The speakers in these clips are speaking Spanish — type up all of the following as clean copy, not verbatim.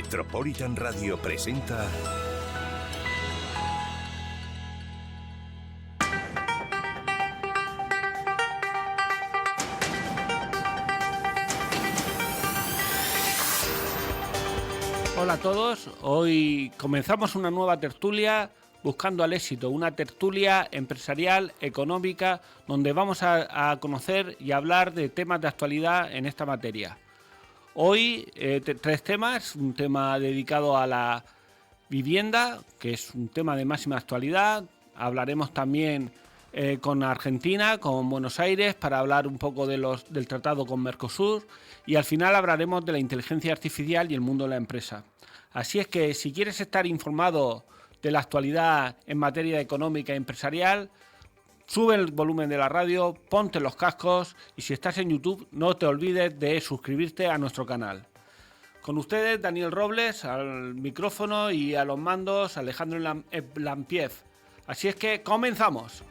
Metropolitan Radio presenta Hola a todos, hoy comenzamos una nueva tertulia buscando al éxito, una tertulia empresarial, económica, donde vamos a conocer y hablar de temas de actualidad en esta materia. Hoy tres temas, un tema dedicado a la vivienda, que es un tema de máxima actualidad. Hablaremos también con Argentina, con Buenos Aires, para hablar un poco del tratado con Mercosur, y al final hablaremos de la inteligencia artificial y el mundo de la empresa. Así es que si quieres estar informado de la actualidad en materia económica y empresarial, sube el volumen de la radio, ponte los cascos y si estás en YouTube no te olvides de suscribirte a nuestro canal. Con ustedes, Daniel Robles, al micrófono, y a los mandos, Alejandro Lampiev. Así es que comenzamos.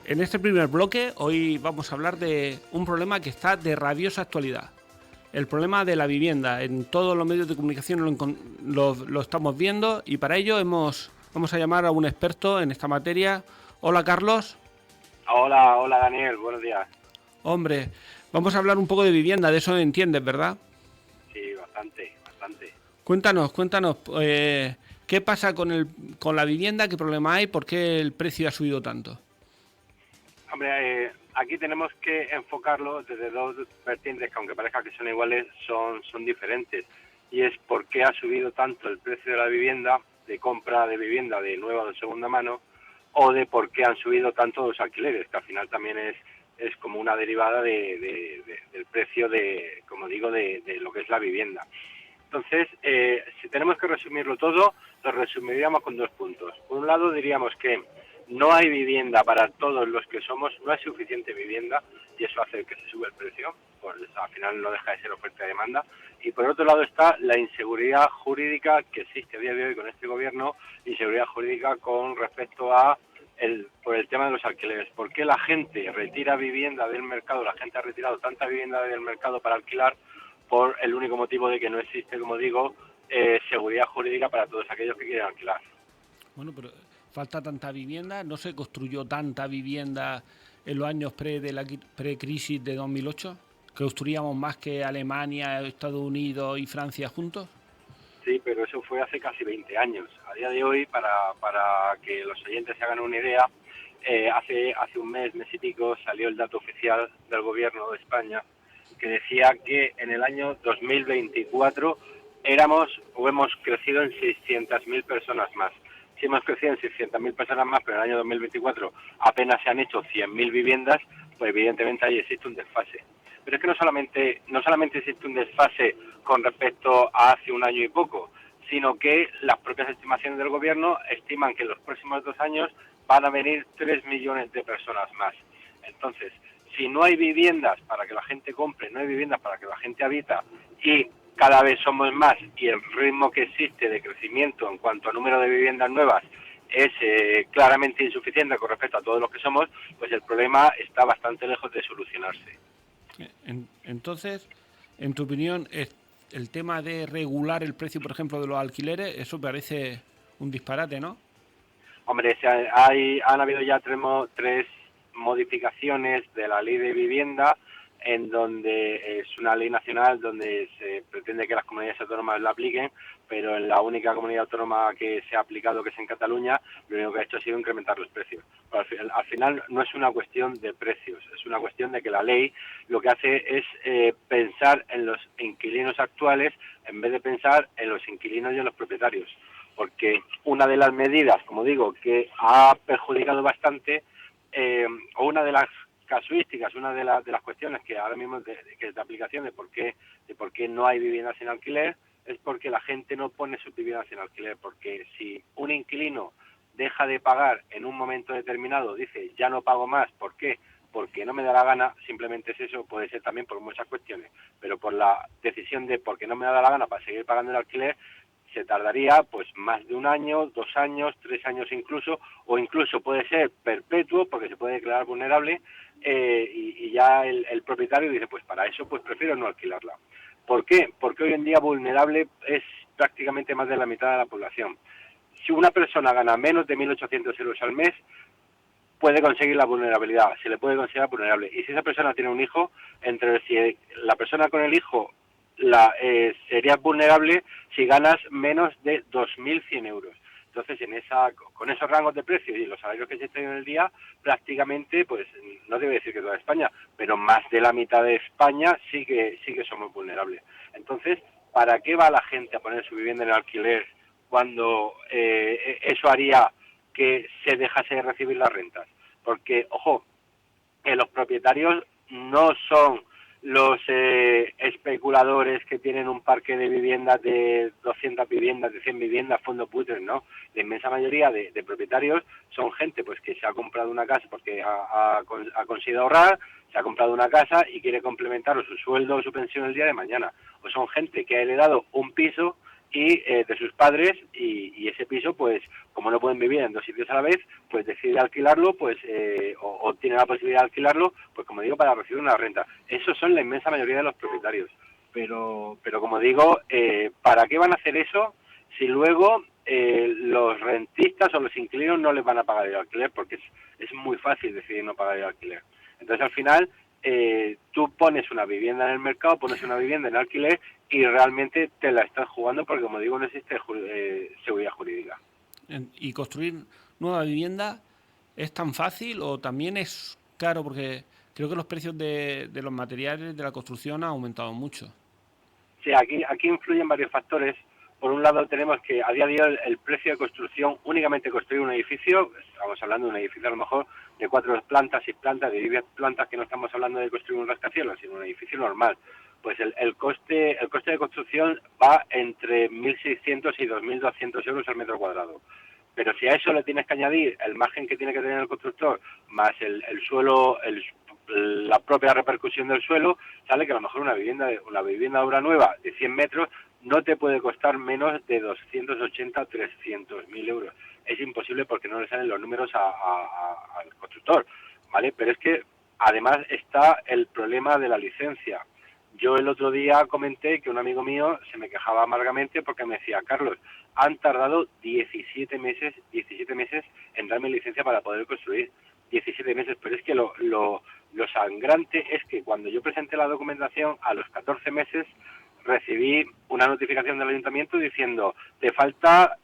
En este primer bloque, hoy vamos a hablar de un problema que está de rabiosa actualidad. El problema de la vivienda. En todos los medios de comunicación lo estamos viendo, y para ello vamos a llamar a un experto en esta materia. Hola, Carlos. Hola Daniel, buenos días. Hombre, vamos a hablar un poco de vivienda, de eso entiendes, ¿verdad? Sí, bastante. Cuéntanos, ¿qué pasa con la vivienda? ¿Qué problema hay? ¿Por qué el precio ha subido tanto? Hombre, aquí tenemos que enfocarlo desde dos vertientes que, aunque parezca que son iguales, son diferentes. Y es por qué ha subido tanto el precio de la vivienda, de compra de vivienda de nueva o de segunda mano, o de por qué han subido tanto los alquileres, que al final también es como una derivada del precio de, como digo, de lo que es la vivienda. Entonces, si tenemos que resumirlo todo, lo resumiríamos con 2 puntos. Por un lado, diríamos que no hay vivienda para todos los que somos, no hay suficiente vivienda y eso hace que se sube el precio, pues al final no deja de ser oferta y demanda. Y por otro lado está la inseguridad jurídica que existe a día de hoy con este gobierno, inseguridad jurídica con respecto a por el tema de los alquileres. ¿Por qué la gente retira vivienda del mercado? La gente ha retirado tanta vivienda del mercado para alquilar por el único motivo de que no existe, como digo, seguridad jurídica para todos aquellos que quieren alquilar. Bueno, pero falta tanta vivienda, no se construyó tanta vivienda en los años pre-crisis de 2008, que construíamos más que Alemania, Estados Unidos y Francia juntos. Sí, pero eso fue hace casi 20 años. A día de hoy, para que los oyentes se hagan una idea, hace un mes y pico salió el dato oficial del gobierno de España que decía que en el año 2024 hemos crecido en 600.000 personas más. Si hemos crecido en 600.000 personas más, pero en el año 2024 apenas se han hecho 100.000 viviendas, pues evidentemente ahí existe un desfase. Pero es que no solamente existe un desfase con respecto a hace un año y poco, sino que las propias estimaciones del gobierno estiman que en los próximos 2 años van a venir 3 millones de personas más. Entonces, si no hay viviendas para que la gente compre, no hay viviendas para que la gente habita, y cada vez somos más y el ritmo que existe de crecimiento en cuanto a número de viviendas nuevas es claramente insuficiente con respecto a todos los que somos, pues el problema está bastante lejos de solucionarse. Entonces, en tu opinión, el tema de regular el precio, por ejemplo, de los alquileres, eso parece un disparate, ¿no? Hombre, han habido ya tres modificaciones de la ley de vivienda, en donde es una ley nacional donde se pretende que las comunidades autónomas la apliquen, pero en la única comunidad autónoma que se ha aplicado, que es en Cataluña, lo único que ha hecho ha sido incrementar los precios. Pero al final no es una cuestión de precios, es una cuestión de que la ley lo que hace es pensar en los inquilinos actuales en vez de pensar en los inquilinos y en los propietarios. Porque una de las medidas, como digo, que ha perjudicado bastante, o una de las casuísticas, una de las cuestiones que ahora mismo que es de aplicación de por qué no hay viviendas en alquiler, es porque la gente no pone sus viviendas en alquiler, porque si un inquilino deja de pagar en un momento determinado, dice ya no pago más, ¿por qué? Porque no me da la gana, simplemente es eso, puede ser también por muchas cuestiones, pero por la decisión de porque no me da la gana para seguir pagando el alquiler, se tardaría pues más de 1 año, 2 años, 3 años incluso, o incluso puede ser perpetuo porque se puede declarar vulnerable y ya el propietario dice pues para eso pues prefiero no alquilarla. ¿Por qué? Porque hoy en día vulnerable es prácticamente más de la mitad de la población. Si una persona gana menos de 1.800 euros al mes, puede conseguir la vulnerabilidad, se le puede considerar vulnerable. Y si esa persona tiene un hijo, si la persona con el hijo sería vulnerable si ganas menos de 2.100 euros. Entonces, con esos rangos de precios y los salarios que se existen en el día, prácticamente, pues no debe decir que toda España, pero más de la mitad de España sí que somos vulnerables. Entonces, ¿para qué va la gente a poner su vivienda en alquiler cuando eso haría que se dejase de recibir las rentas? Porque, ojo, los propietarios no son los especuladores que tienen un parque de viviendas de 200 viviendas, de 100 viviendas, fondos buitres, ¿no? La inmensa mayoría de propietarios son gente pues que se ha comprado una casa porque ha conseguido ahorrar, se ha comprado una casa y quiere complementar su sueldo o su pensión el día de mañana. O son gente que ha heredado un piso y de sus padres y ese piso, pues como no pueden vivir en dos sitios a la vez, pues decide alquilarlo, pues o tiene la posibilidad de alquilarlo, pues como digo, para recibir una renta. Esos son la inmensa mayoría de los propietarios. Pero como digo, ¿para qué van a hacer eso si luego los rentistas o los inquilinos no les van a pagar el alquiler? Porque es muy fácil decidir no pagar el alquiler. Entonces al final tú pones una vivienda en el mercado, pones una vivienda en alquiler y realmente te la estás jugando porque, como digo, no existe seguridad jurídica. ¿Y construir nueva vivienda es tan fácil o también es caro? Porque creo que los precios de los materiales de la construcción han aumentado mucho. Sí, aquí influyen varios factores. Por un lado tenemos que a día de hoy el precio de construcción, únicamente construir un edificio, estamos hablando de un edificio a lo mejor de 4 plantas, 6 plantas, de 10 plantas, que no estamos hablando de construir un rascacielos, sino un edificio normal. Pues el coste de construcción va entre 1.600 y 2.200 euros al metro cuadrado. Pero si a eso le tienes que añadir el margen que tiene que tener el constructor, más el suelo, la propia repercusión del suelo, sale que a lo mejor una vivienda obra nueva de 100 metros no te puede costar menos de 280, 300.000 euros. Es imposible porque no le salen los números al constructor, ¿vale? Pero es que además está el problema de la licencia. Yo el otro día comenté que un amigo mío se me quejaba amargamente porque me decía: Carlos, han tardado 17 meses en darme licencia para poder construir. 17 meses, pero es que lo sangrante es que cuando yo presenté la documentación, a los 14 meses recibí una notificación del ayuntamiento diciendo: te falta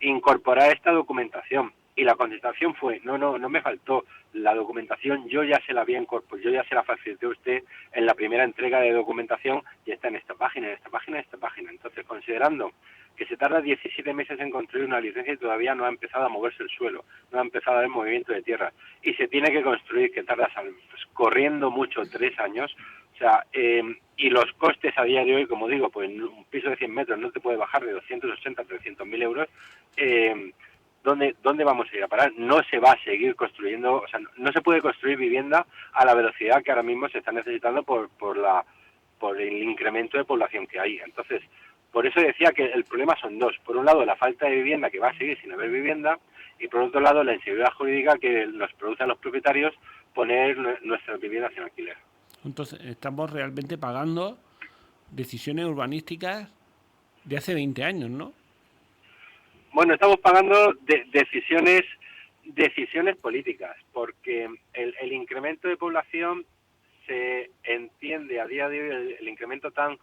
incorporar esta documentación. Y la contestación fue: no me faltó. La documentación yo ya se la había incorporado, yo ya se la facilité a usted en la primera entrega de documentación y está en esta página, en esta página, en esta página. Entonces, considerando que se tarda 17 meses en construir una licencia y todavía no ha empezado a moverse el suelo, no ha empezado a haber movimiento de tierra, y se tiene que construir, que tarda pues, corriendo mucho 3 años, o sea, y los costes a día de hoy, como digo, pues un piso de 100 metros no te puede bajar de 280 a 300.000 euros, ¿dónde vamos a ir a parar? No se va a seguir construyendo, o sea, no se puede construir vivienda a la velocidad que ahora mismo se está necesitando por el incremento de población que hay. Entonces, por eso decía que el problema son dos. Por un lado, la falta de vivienda, que va a seguir sin haber vivienda, y por otro lado, la inseguridad jurídica que nos produce a los propietarios poner nuestras viviendas en alquiler. Entonces, estamos realmente pagando decisiones urbanísticas de hace 20 años, ¿no? Bueno, estamos pagando decisiones políticas, porque el incremento de población se entiende a día de hoy, el incremento tan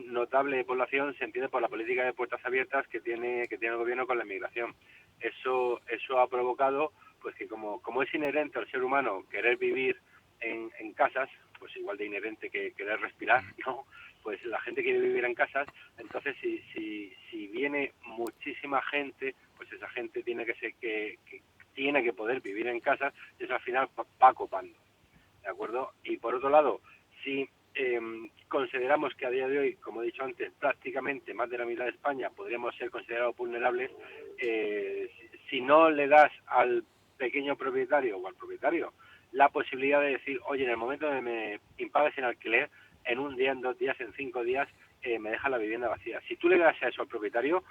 notable de población se entiende por la política de puertas abiertas que tiene el gobierno con la inmigración. Eso ha provocado pues que como es inherente al ser humano querer vivir en casas, pues igual de inherente que querer respirar, ¿no? Pues la gente quiere vivir en casas. Entonces si viene muchísima gente, pues esa gente tiene que poder vivir en casas, y eso al final va copando, ¿de acuerdo? Y por otro lado, si consideramos que a día de hoy, como he dicho antes, prácticamente más de la mitad de España podríamos ser considerados vulnerables, si no le das al pequeño propietario o al propietario la posibilidad de decir: oye, en el momento de me impagues en alquiler, en un día, en 2 días, en 5 días, me deja la vivienda vacía. Si tú le das a eso al propietario,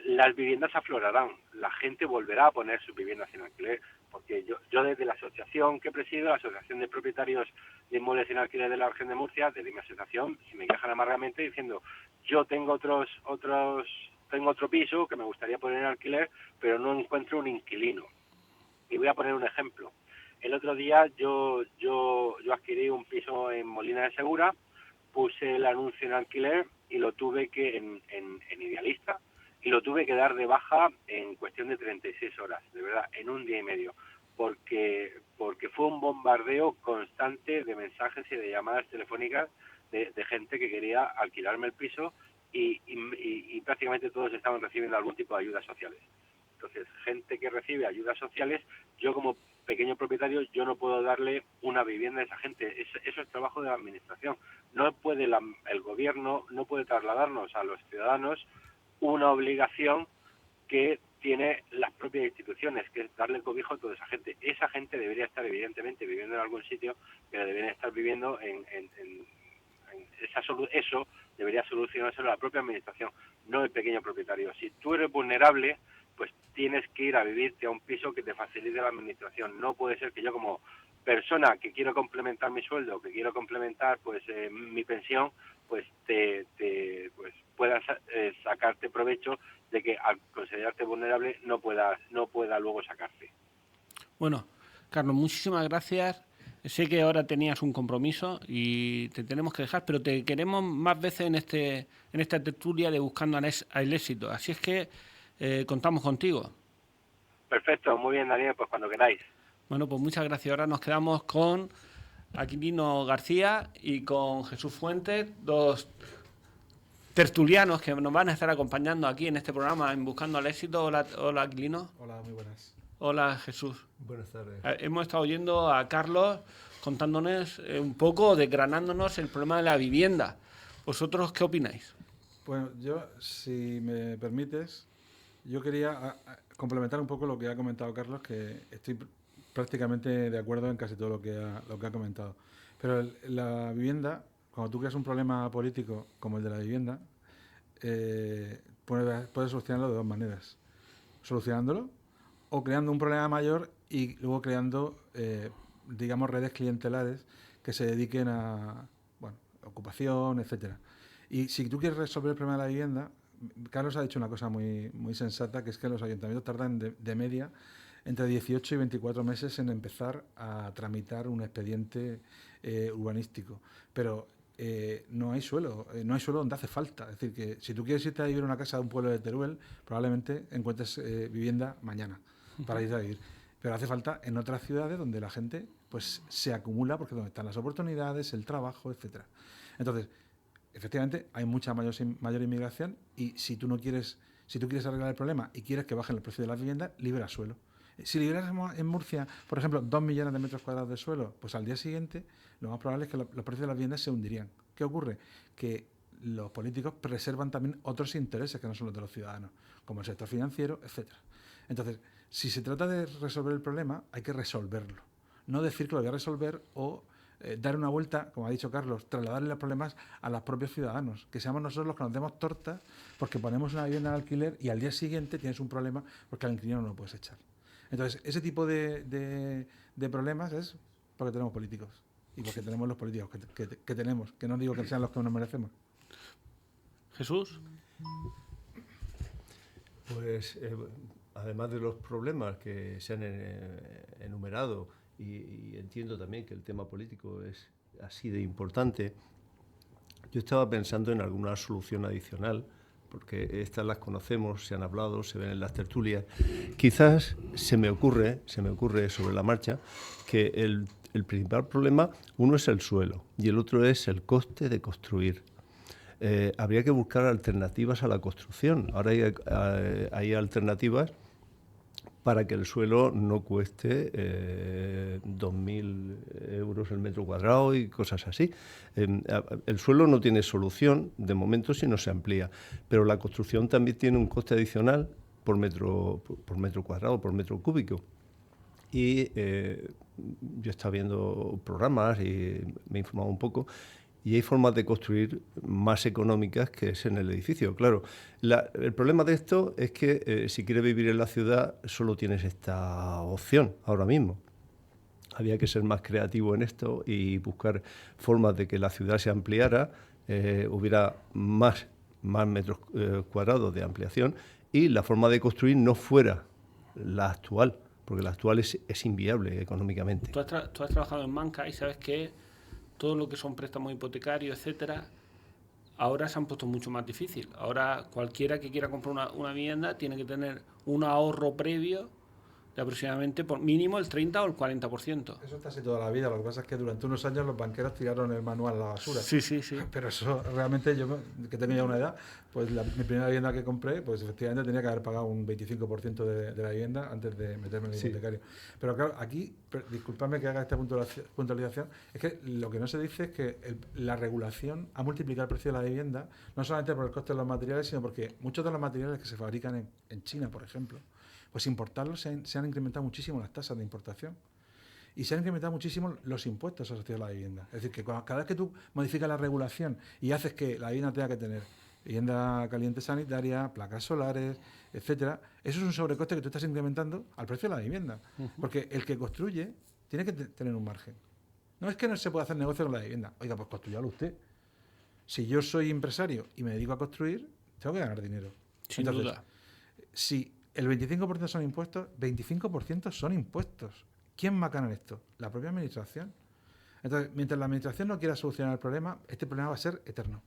las viviendas aflorarán, la gente volverá a poner sus viviendas en alquiler, porque yo desde la asociación que presido, la Asociación de Propietarios de Inmuebles en Alquiler de la Región de Murcia, desde mi asociación, si me quejan amargamente diciendo, yo tengo otro piso que me gustaría poner en alquiler, pero no encuentro un inquilino. Y voy a poner un ejemplo. El otro día yo adquirí un piso en Molina de Segura, puse el anuncio en alquiler y lo tuve que en Idealista, y lo tuve que dar de baja en cuestión de 36 horas, de verdad, en un día y medio, porque fue un bombardeo constante de mensajes y de llamadas telefónicas de gente que quería alquilarme el piso y prácticamente todos estaban recibiendo algún tipo de ayudas sociales. Entonces, gente que recibe ayudas sociales, yo como pequeño propietario, yo no puedo darle una vivienda a esa gente. Eso es trabajo de la administración. No puede el gobierno, no puede trasladarnos a los ciudadanos una obligación que tiene las propias instituciones, que es darle cobijo a toda esa gente. Esa gente debería estar evidentemente viviendo en algún sitio, pero deberían estar viviendo eso debería solucionárselo la propia administración, no el pequeño propietario. Si tú eres vulnerable, pues tienes que ir a vivirte a un piso que te facilite la administración. No puede ser que yo como persona que quiero complementar mi sueldo, que quiero complementar pues mi pensión, pues pues puedas sacarte provecho de que al considerarte vulnerable no pueda luego sacarte. Bueno, Carlos, muchísimas gracias. Sé que ahora tenías un compromiso y te tenemos que dejar, pero te queremos más veces en esta tertulia de Buscando al Éxito. Así es que contamos contigo. Perfecto, muy bien, Daniel, pues cuando queráis. Bueno, pues muchas gracias. Ahora nos quedamos con Aquilino García y con Jesús Fuentes, dos tertulianos que nos van a estar acompañando aquí en este programa en Buscando al Éxito. Hola Aquilino. Hola, muy buenas. Hola Jesús. Buenas tardes. Hemos estado oyendo a Carlos contándonos un poco, desgranándonos el problema de la vivienda. ¿Vosotros qué opináis? Bueno, yo, si me permites, yo quería complementar un poco lo que ha comentado Carlos, que estoy prácticamente de acuerdo en casi todo lo que ha comentado. Pero la vivienda, cuando tú creas un problema político como el de la vivienda, puedes solucionarlo de dos maneras. Solucionándolo o creando un problema mayor y luego creando, digamos, redes clientelares que se dediquen a, bueno, ocupación, etcétera. Y si tú quieres resolver el problema de la vivienda, Carlos ha dicho una cosa muy, muy sensata, que es que los ayuntamientos tardan de media entre 18 y 24 meses en empezar a tramitar un expediente urbanístico. Pero no hay suelo donde hace falta. Es decir, que si tú quieres irte a vivir a una casa de un pueblo de Teruel, probablemente encuentres vivienda mañana para irte a vivir. Pero hace falta en otras ciudades donde la gente pues se acumula, porque es donde están las oportunidades, el trabajo, etcétera. Entonces, efectivamente, hay mucha mayor inmigración y si tú quieres arreglar el problema y quieres que bajen el precio de las viviendas, libera suelo. Si liberásemos en Murcia, por ejemplo, 2 millones de metros cuadrados de suelo, pues al día siguiente lo más probable es que los precios de las viviendas se hundirían. ¿Qué ocurre? Que los políticos preservan también otros intereses que no son los de los ciudadanos, como el sector financiero, etcétera. Entonces, si se trata de resolver el problema, hay que resolverlo. No decir que lo voy a resolver o dar una vuelta, como ha dicho Carlos, trasladarle los problemas a los propios ciudadanos, que seamos nosotros los que nos demos tortas porque ponemos una vivienda en alquiler y al día siguiente tienes un problema porque al inquilino no lo puedes echar. Entonces, ese tipo de problemas es porque tenemos políticos y porque tenemos los políticos que tenemos, que no digo que sean los que nos merecemos. Jesús. Pues además de los problemas que se han enumerado, y entiendo también que el tema político es así de importante, yo estaba pensando en alguna solución adicional, porque estas las conocemos, se han hablado, se ven en las tertulias. Quizás se me ocurre sobre la marcha que el principal problema, uno es el suelo y el otro es el coste de construir. Habría que buscar alternativas a la construcción. Ahora hay alternativas para que el suelo no cueste 2.000 euros el metro cuadrado y cosas así. El suelo no tiene solución de momento si no se amplía, pero la construcción también tiene un coste adicional por metro cuadrado, por metro cúbico. Y yo estaba viendo programas y me he informado un poco, Y hay formas de construir más económicas que es en el edificio. Claro, el problema de esto es que si quieres vivir en la ciudad solo tienes esta opción ahora mismo. Había que ser más creativo en esto y buscar formas de que la ciudad se ampliara, hubiera más metros cuadrados de ampliación y la forma de construir no fuera la actual, porque la actual es inviable económicamente. Tú has trabajado en banca y sabes que todo lo que son préstamos hipotecarios, etcétera, ahora se han puesto mucho más difícil. Ahora cualquiera que quiera comprar una vivienda tiene que tener un ahorro previo de aproximadamente por mínimo el 30 o el 40%. Eso está así toda la vida. Lo que pasa es que durante unos años los banqueros tiraron el manual a la basura. Sí. Pero eso realmente yo, que tengo ya una edad, pues mi primera vivienda que compré, pues efectivamente tenía que haber pagado un 25% de la vivienda antes de meterme en el hipotecario. Pero claro, aquí, disculpadme que haga esta puntualización, es que lo que no se dice es que la regulación ha multiplicado el precio de la vivienda, no solamente por el coste de los materiales, sino porque muchos de los materiales que se fabrican en China, por ejemplo, pues importarlos se han incrementado muchísimo las tasas de importación y se han incrementado muchísimo los impuestos asociados a la vivienda. Es decir, que cada vez que tú modificas la regulación y haces que la vivienda tenga que tener vivienda caliente sanitaria, placas solares, etcétera, eso es un sobrecoste que tú estás incrementando al precio de la vivienda. Porque el que construye tiene que tener un margen. No es que no se pueda hacer negocio con la vivienda. Oiga, pues construyalo usted. Si yo soy empresario y me dedico a construir, tengo que ganar dinero. Sin duda. Si el 25% son impuestos, 25% son impuestos. ¿Quién macana en esto? La propia administración. Entonces, mientras la administración no quiera solucionar el problema, este problema va a ser eterno.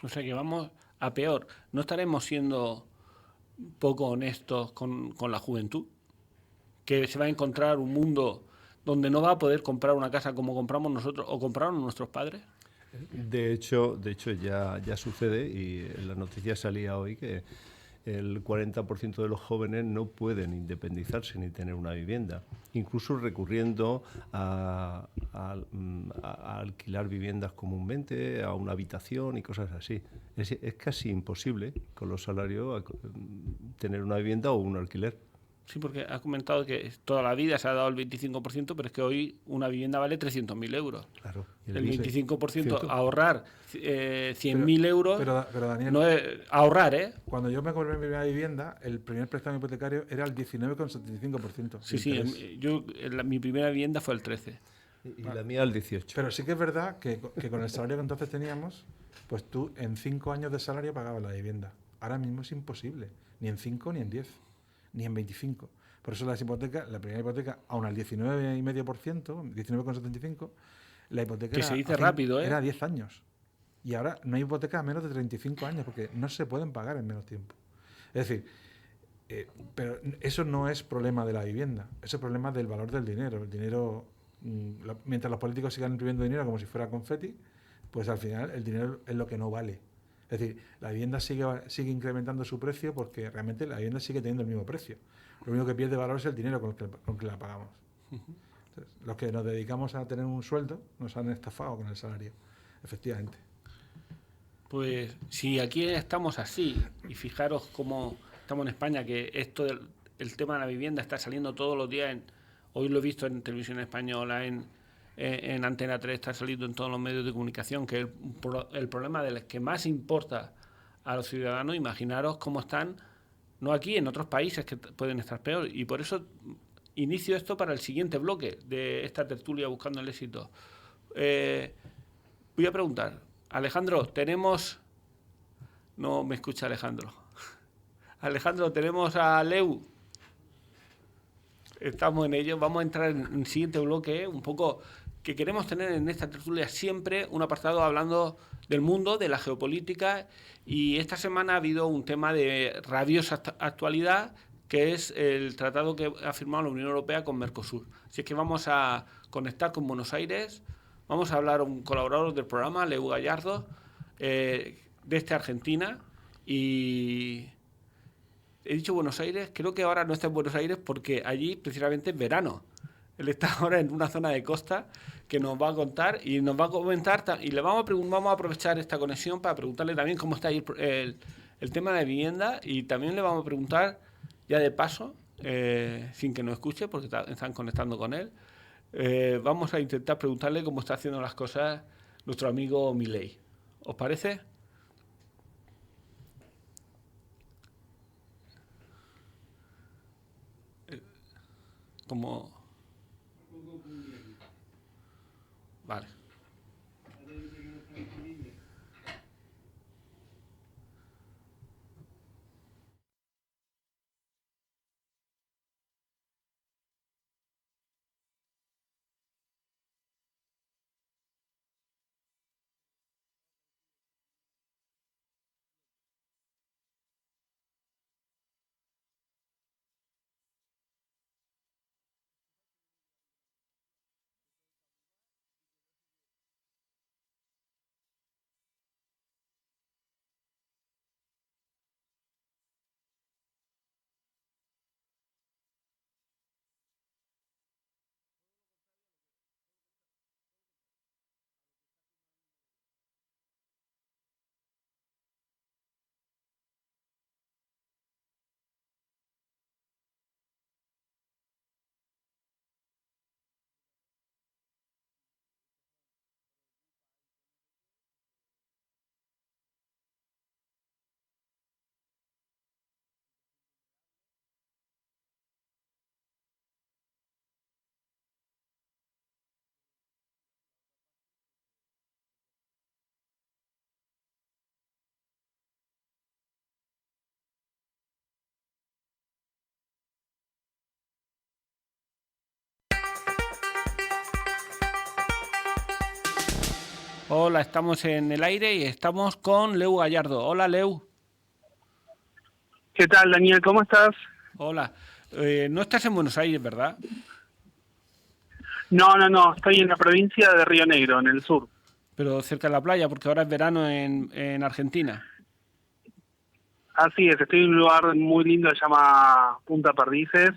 O sea que vamos a peor. ¿No estaremos siendo poco honestos con la juventud? Que se va a encontrar un mundo donde no va a poder comprar una casa como compramos nosotros o compraron nuestros padres. De hecho ya sucede y en la noticia salía hoy que el 40% de los jóvenes no pueden independizarse ni tener una vivienda, incluso recurriendo a alquilar viviendas comúnmente, a una habitación y cosas así. Es casi imposible con los salarios tener una vivienda o un alquiler. Sí, porque has comentado que toda la vida se ha dado el 25%, pero es que hoy una vivienda vale 300.000 euros. Claro. El 25% ahorrar 100.000 euros. Pero Daniel, no es ahorrar, ¿eh? Cuando yo me compré mi primera vivienda, el primer préstamo hipotecario era el 19,75%. Sí, mi primera vivienda fue el 13%. Y la mía el 18%. Pero sí que es verdad que con el salario que entonces teníamos, pues tú en 5 años de salario pagabas la vivienda. Ahora mismo es imposible. Ni en 5, ni en 10, ni en 25. Por eso las hipotecas, la primera hipoteca, aún al 19,5%, 19,75%, la hipoteca que se dice rápido, era 10 años. Y ahora no hay hipotecas a menos de 35 años porque no se pueden pagar en menos tiempo. Es decir, pero eso no es problema de la vivienda, eso es problema del valor del dinero. El dinero, mientras los políticos sigan imprimiendo dinero como si fuera confeti, pues al final el dinero es lo que no vale. Es decir, la vivienda sigue incrementando su precio porque realmente la vivienda sigue teniendo el mismo precio. Lo único que pierde valor es el dinero con que la pagamos. Entonces, los que nos dedicamos a tener un sueldo nos han estafado con el salario, efectivamente. Pues si aquí estamos así, y fijaros cómo estamos en España, que esto el tema de la vivienda está saliendo todos los días, hoy lo he visto en Televisión Española, en Antena 3, está saliendo en todos los medios de comunicación, que el problema del que más importa a los ciudadanos, imaginaros cómo están, no aquí, en otros países que pueden estar peor. Y por eso inicio esto para el siguiente bloque de esta tertulia Buscando el Éxito. Voy a preguntar, Alejandro, tenemos... No me escucha Alejandro. Alejandro, tenemos a Leu. Estamos en ello. Vamos a entrar en el siguiente bloque, un poco que queremos tener en esta tertulia siempre un apartado hablando del mundo, de la geopolítica, y esta semana ha habido un tema de rabiosa actualidad, que es el tratado que ha firmado la Unión Europea con Mercosur. Así es que vamos a conectar con Buenos Aires, vamos a hablar a un colaborador del programa, Leu Gallardo, desde Argentina, y he dicho Buenos Aires, creo que ahora no está en Buenos Aires porque allí precisamente es verano. Él está ahora en una zona de costa que nos va a contar y nos va a comentar, y le vamos a aprovechar esta conexión para preguntarle también cómo está ahí el tema de vivienda, y también le vamos a preguntar, ya de paso, sin que nos escuche porque están conectando con él, vamos a intentar preguntarle cómo está haciendo las cosas nuestro amigo Milei. ¿Os parece? Como... Vale. Hola, estamos en el aire y estamos con Leu Gallardo. Hola, Leu. ¿Qué tal, Daniel? ¿Cómo estás? Hola. No estás en Buenos Aires, ¿verdad? No, estoy en la provincia de Río Negro, en el sur. Pero cerca de la playa, porque ahora es verano en Argentina. Así es, estoy en un lugar muy lindo que se llama Punta Perdices,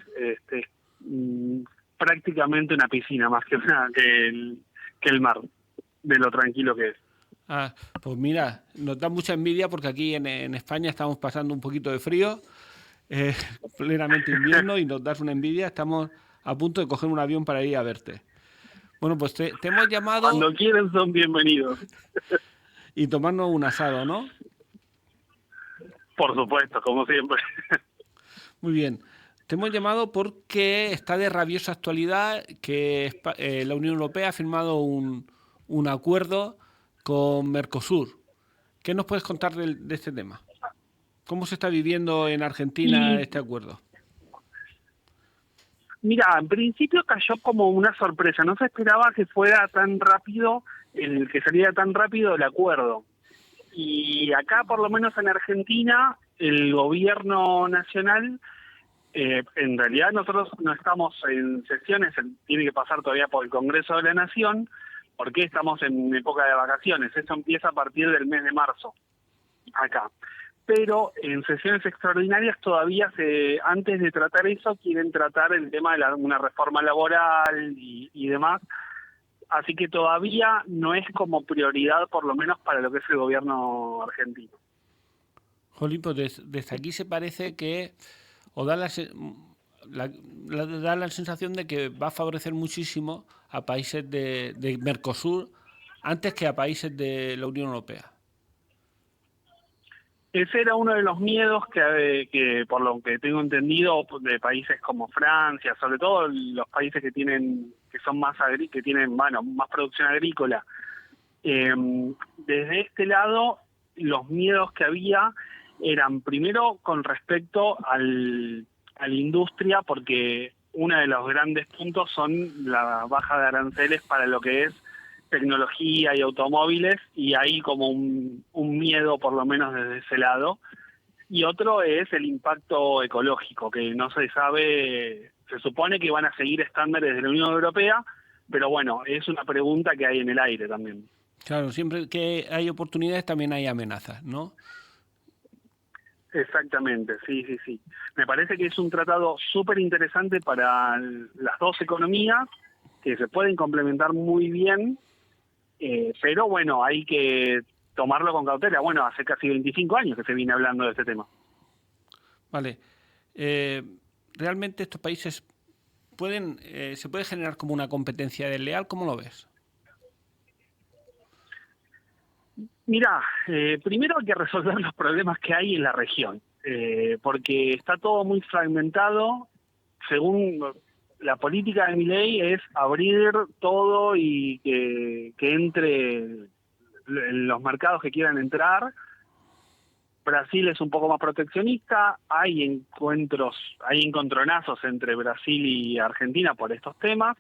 prácticamente una piscina más que el mar, de lo tranquilo que es. Ah, pues mira, nos da mucha envidia porque aquí en España estamos pasando un poquito de frío, eh, plenamente invierno, y nos das una envidia. Estamos a punto de coger un avión para ir a verte. Bueno, pues te hemos llamado Cuando quieren son bienvenidos. y tomarnos un asado, ¿no? Por supuesto, como siempre. Muy bien. Te hemos llamado porque está de rabiosa actualidad que la Unión Europea ha firmado un acuerdo con Mercosur. ¿Qué nos puedes contar de este tema? ¿Cómo se está viviendo en Argentina Y este acuerdo? mira, en principio cayó como una sorpresa. No se esperaba que fuera tan rápido, que saliera tan rápido el acuerdo. Y acá, por lo menos en Argentina, el gobierno nacional, en realidad nosotros no estamos en sesiones, tiene que pasar todavía por el Congreso de la Nación, porque estamos en época de vacaciones. Eso empieza a partir del mes de marzo, acá. Pero en sesiones extraordinarias todavía, antes de tratar eso, quieren tratar el tema de una reforma laboral y demás. Así que todavía no es como prioridad, por lo menos para lo que es el gobierno argentino. Jolín, pues desde aquí se parece que, o da da la sensación de que va a favorecer muchísimo a países de Mercosur antes que a países de la Unión Europea. Ese era uno de los miedos que por lo que tengo entendido, de países como Francia, sobre todo los países que son que tienen, bueno, más producción agrícola. Desde este lado, los miedos que había eran primero con respecto a la industria, porque uno de los grandes puntos son la baja de aranceles para lo que es tecnología y automóviles, y hay como un miedo por lo menos desde ese lado. Y otro es el impacto ecológico, que no se sabe, se supone que van a seguir estándares de la Unión Europea, pero bueno, es una pregunta que hay en el aire también. Claro, siempre que hay oportunidades también hay amenazas, ¿no? Exactamente, sí. Me parece que es un tratado súper interesante para las dos economías, que se pueden complementar muy bien, pero bueno, hay que tomarlo con cautela. Bueno, hace casi 25 años que se viene hablando de este tema. Vale. ¿Realmente estos países se puede generar como una competencia desleal? ¿Cómo lo ves? Mira, primero hay que resolver los problemas que hay en la región, porque está todo muy fragmentado. Según la política de Milei es abrir todo y que entre en los mercados que quieran entrar. Brasil es un poco más proteccionista, hay encontronazos entre Brasil y Argentina por estos temas.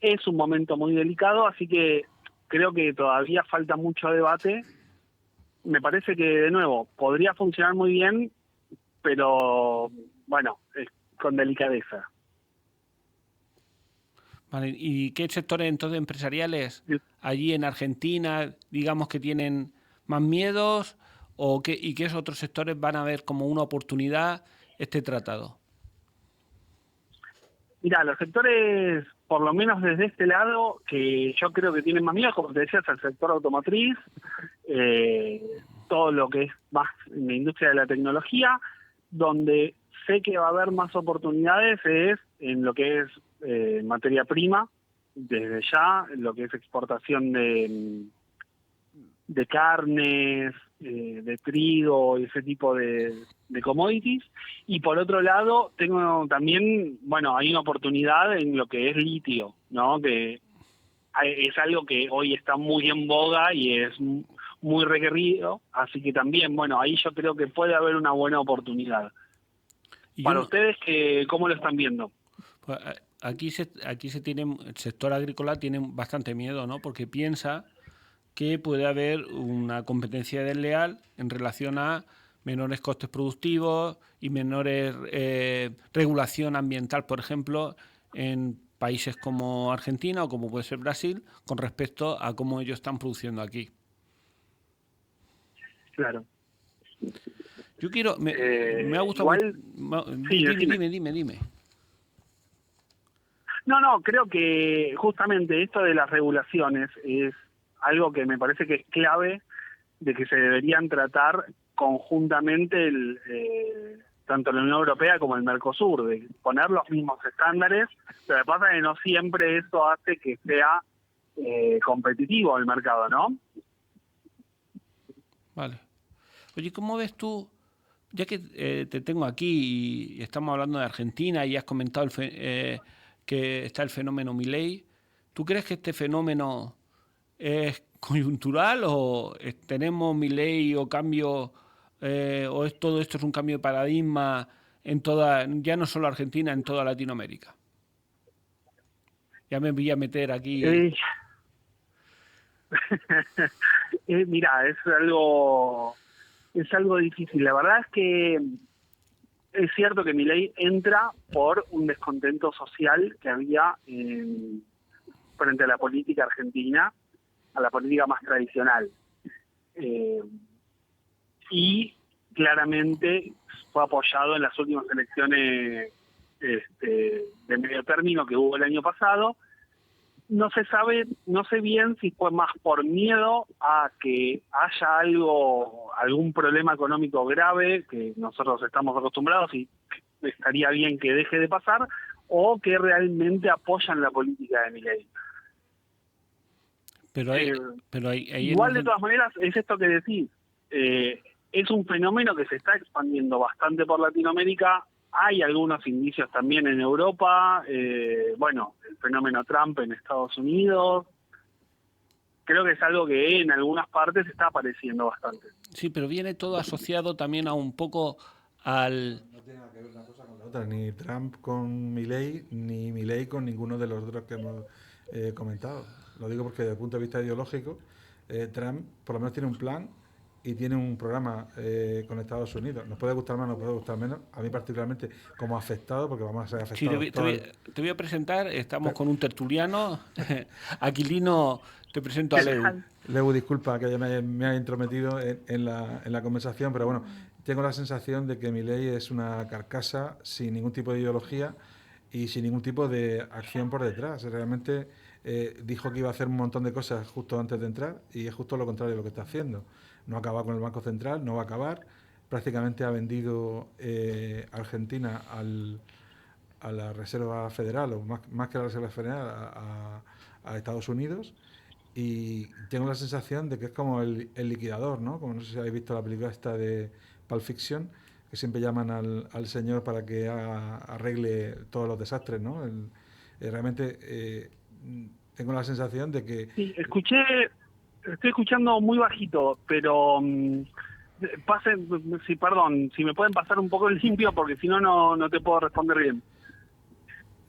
Es un momento muy delicado, así que creo que todavía falta mucho debate. Me parece que, de nuevo, podría funcionar muy bien, pero bueno, con delicadeza. Vale, ¿y qué sectores entonces empresariales allí en Argentina, digamos, que tienen más miedos y qué otros sectores van a ver como una oportunidad este tratado? Mira, los sectores, por lo menos desde este lado, que yo creo que tienen más miedo, como te decías, el sector automotriz, todo lo que es más en la industria de la tecnología, donde sé que va a haber más oportunidades es en lo que es materia prima, desde ya, en lo que es exportación de carnes, de trigo y ese tipo de commodities. Y por otro lado, tengo también, bueno, hay una oportunidad en lo que es litio, ¿no? Que es algo que hoy está muy en boga y es muy requerido, así que también, bueno, ahí yo creo que puede haber una buena oportunidad. Para ustedes, ¿cómo lo están viendo? Pues aquí se tiene, el sector agrícola tiene bastante miedo, ¿no? Porque piensa que puede haber una competencia desleal en relación a menores costes productivos y menores regulación ambiental, por ejemplo, en países como Argentina o como puede ser Brasil, con respecto a cómo ellos están produciendo aquí. Claro. Yo quiero... Me ha gustado... Igual, sí, dime. No, creo que justamente esto de las regulaciones es algo que me parece que es clave, de que se deberían tratar conjuntamente tanto la Unión Europea como el Mercosur, de poner los mismos estándares. Lo que pasa es que no siempre eso hace que sea competitivo el mercado, ¿no? Vale. Oye, ¿cómo ves tú, ya que te tengo aquí y estamos hablando de Argentina y has comentado que está el fenómeno Milei, ¿tú crees que este fenómeno es coyuntural o tenemos Milei o cambio o todo esto es un cambio de paradigma en toda, ya no solo Argentina, en toda Latinoamérica? Ya me voy a meter aquí. Mira, es algo difícil. La verdad es que es cierto que Milei entra por un descontento social que había frente a la política argentina, a la política más tradicional. Y claramente fue apoyado en las últimas elecciones de medio término que hubo el año pasado. No se sabe, no sé bien si fue más por miedo a que haya algún problema económico grave que nosotros estamos acostumbrados y estaría bien que deje de pasar, o que realmente apoyan la política de Milei. Igual de todas maneras es esto que decís, es un fenómeno que se está expandiendo bastante por Latinoamérica. Hay algunos indicios también en Europa, el fenómeno Trump en Estados Unidos. Creo que es algo que en algunas partes está apareciendo bastante. Sí, pero viene todo asociado también a un poco al... No tiene nada que ver una cosa con la otra, ni Trump con Milei, ni Milei con ninguno de los otros que hemos comentado. Lo digo porque desde el punto de vista ideológico, Trump por lo menos tiene un plan y tiene un programa con Estados Unidos. Nos puede gustar más, nos puede gustar menos. A mí particularmente como afectado, porque vamos a ser afectados. Sí, te voy a presentar, estamos con un tertuliano, Aquilino, te presento a Leu. Leu, disculpa que me haya intrometido en la conversación, pero bueno, tengo la sensación de que Milei es una carcasa sin ningún tipo de ideología y sin ningún tipo de acción por detrás. Realmente dijo que iba a hacer un montón de cosas justo antes de entrar y es justo lo contrario de lo que está haciendo. No ha acabado con el Banco Central, no va a acabar. Prácticamente ha vendido Argentina a la Reserva Federal, o más que a la Reserva Federal, a Estados Unidos. y tengo la sensación de que es como el liquidador, ¿no? Como no sé si habéis visto la película esta de Pulp Fiction, que siempre llaman al señor para que arregle todos los desastres, ¿no? Realmente tengo la sensación de que... Sí, estoy escuchando muy bajito, pero perdón, si me pueden pasar un poco el limpio, porque si no, no te puedo responder bien.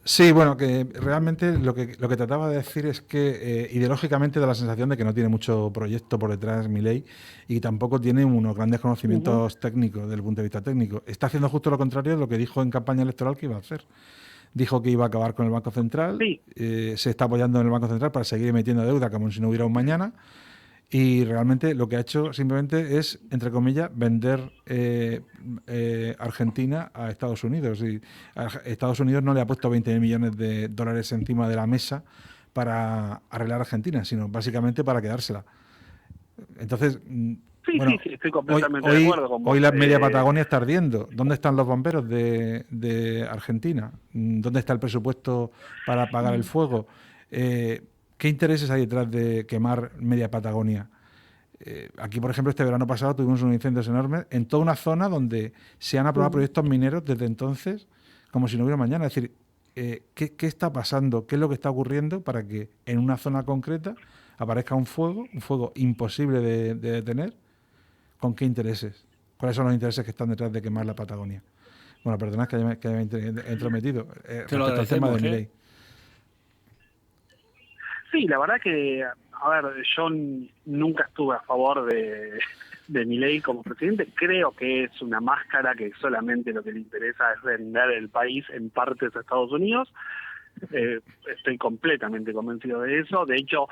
Sí, bueno, que realmente lo que trataba de decir es que ideológicamente da la sensación de que no tiene mucho proyecto por detrás Milei y tampoco tiene unos grandes conocimientos técnicos desde el punto de vista técnico. Está haciendo justo lo contrario de lo que dijo en campaña electoral que iba a hacer. Dijo que iba a acabar con el Banco Central, Sí. Se está apoyando en el Banco Central para seguir emitiendo deuda como si no hubiera un mañana. Y realmente lo que ha hecho simplemente es, entre comillas, vender Argentina a Estados Unidos. Y a Estados Unidos no le ha puesto 20 millones de dólares encima de la mesa para arreglar Argentina, sino básicamente para quedársela. Entonces, Sí, bueno, sí, estoy completamente de acuerdo con vos. hoy la media Patagonia está ardiendo. ¿Dónde están los bomberos de Argentina? ¿Dónde está el presupuesto para apagar el fuego? ¿Qué intereses hay detrás de quemar media Patagonia? Aquí, por ejemplo, este verano pasado tuvimos unos incendios enormes en toda una zona donde se han aprobado proyectos mineros desde entonces como si no hubiera mañana. Es decir, ¿qué está pasando? ¿Qué es lo que está ocurriendo para que en una zona concreta aparezca un fuego imposible de detener? ¿Con qué intereses? ¿Cuáles son los intereses que están detrás de quemar la Patagonia? Bueno, perdonad que haya entrometido respecto al tema de Milei. Sí, la verdad que, a ver, yo nunca estuve a favor de Milei como presidente. Creo que es una máscara que solamente lo que le interesa es vender el país en partes a Estados Unidos. Estoy completamente convencido de eso. De hecho,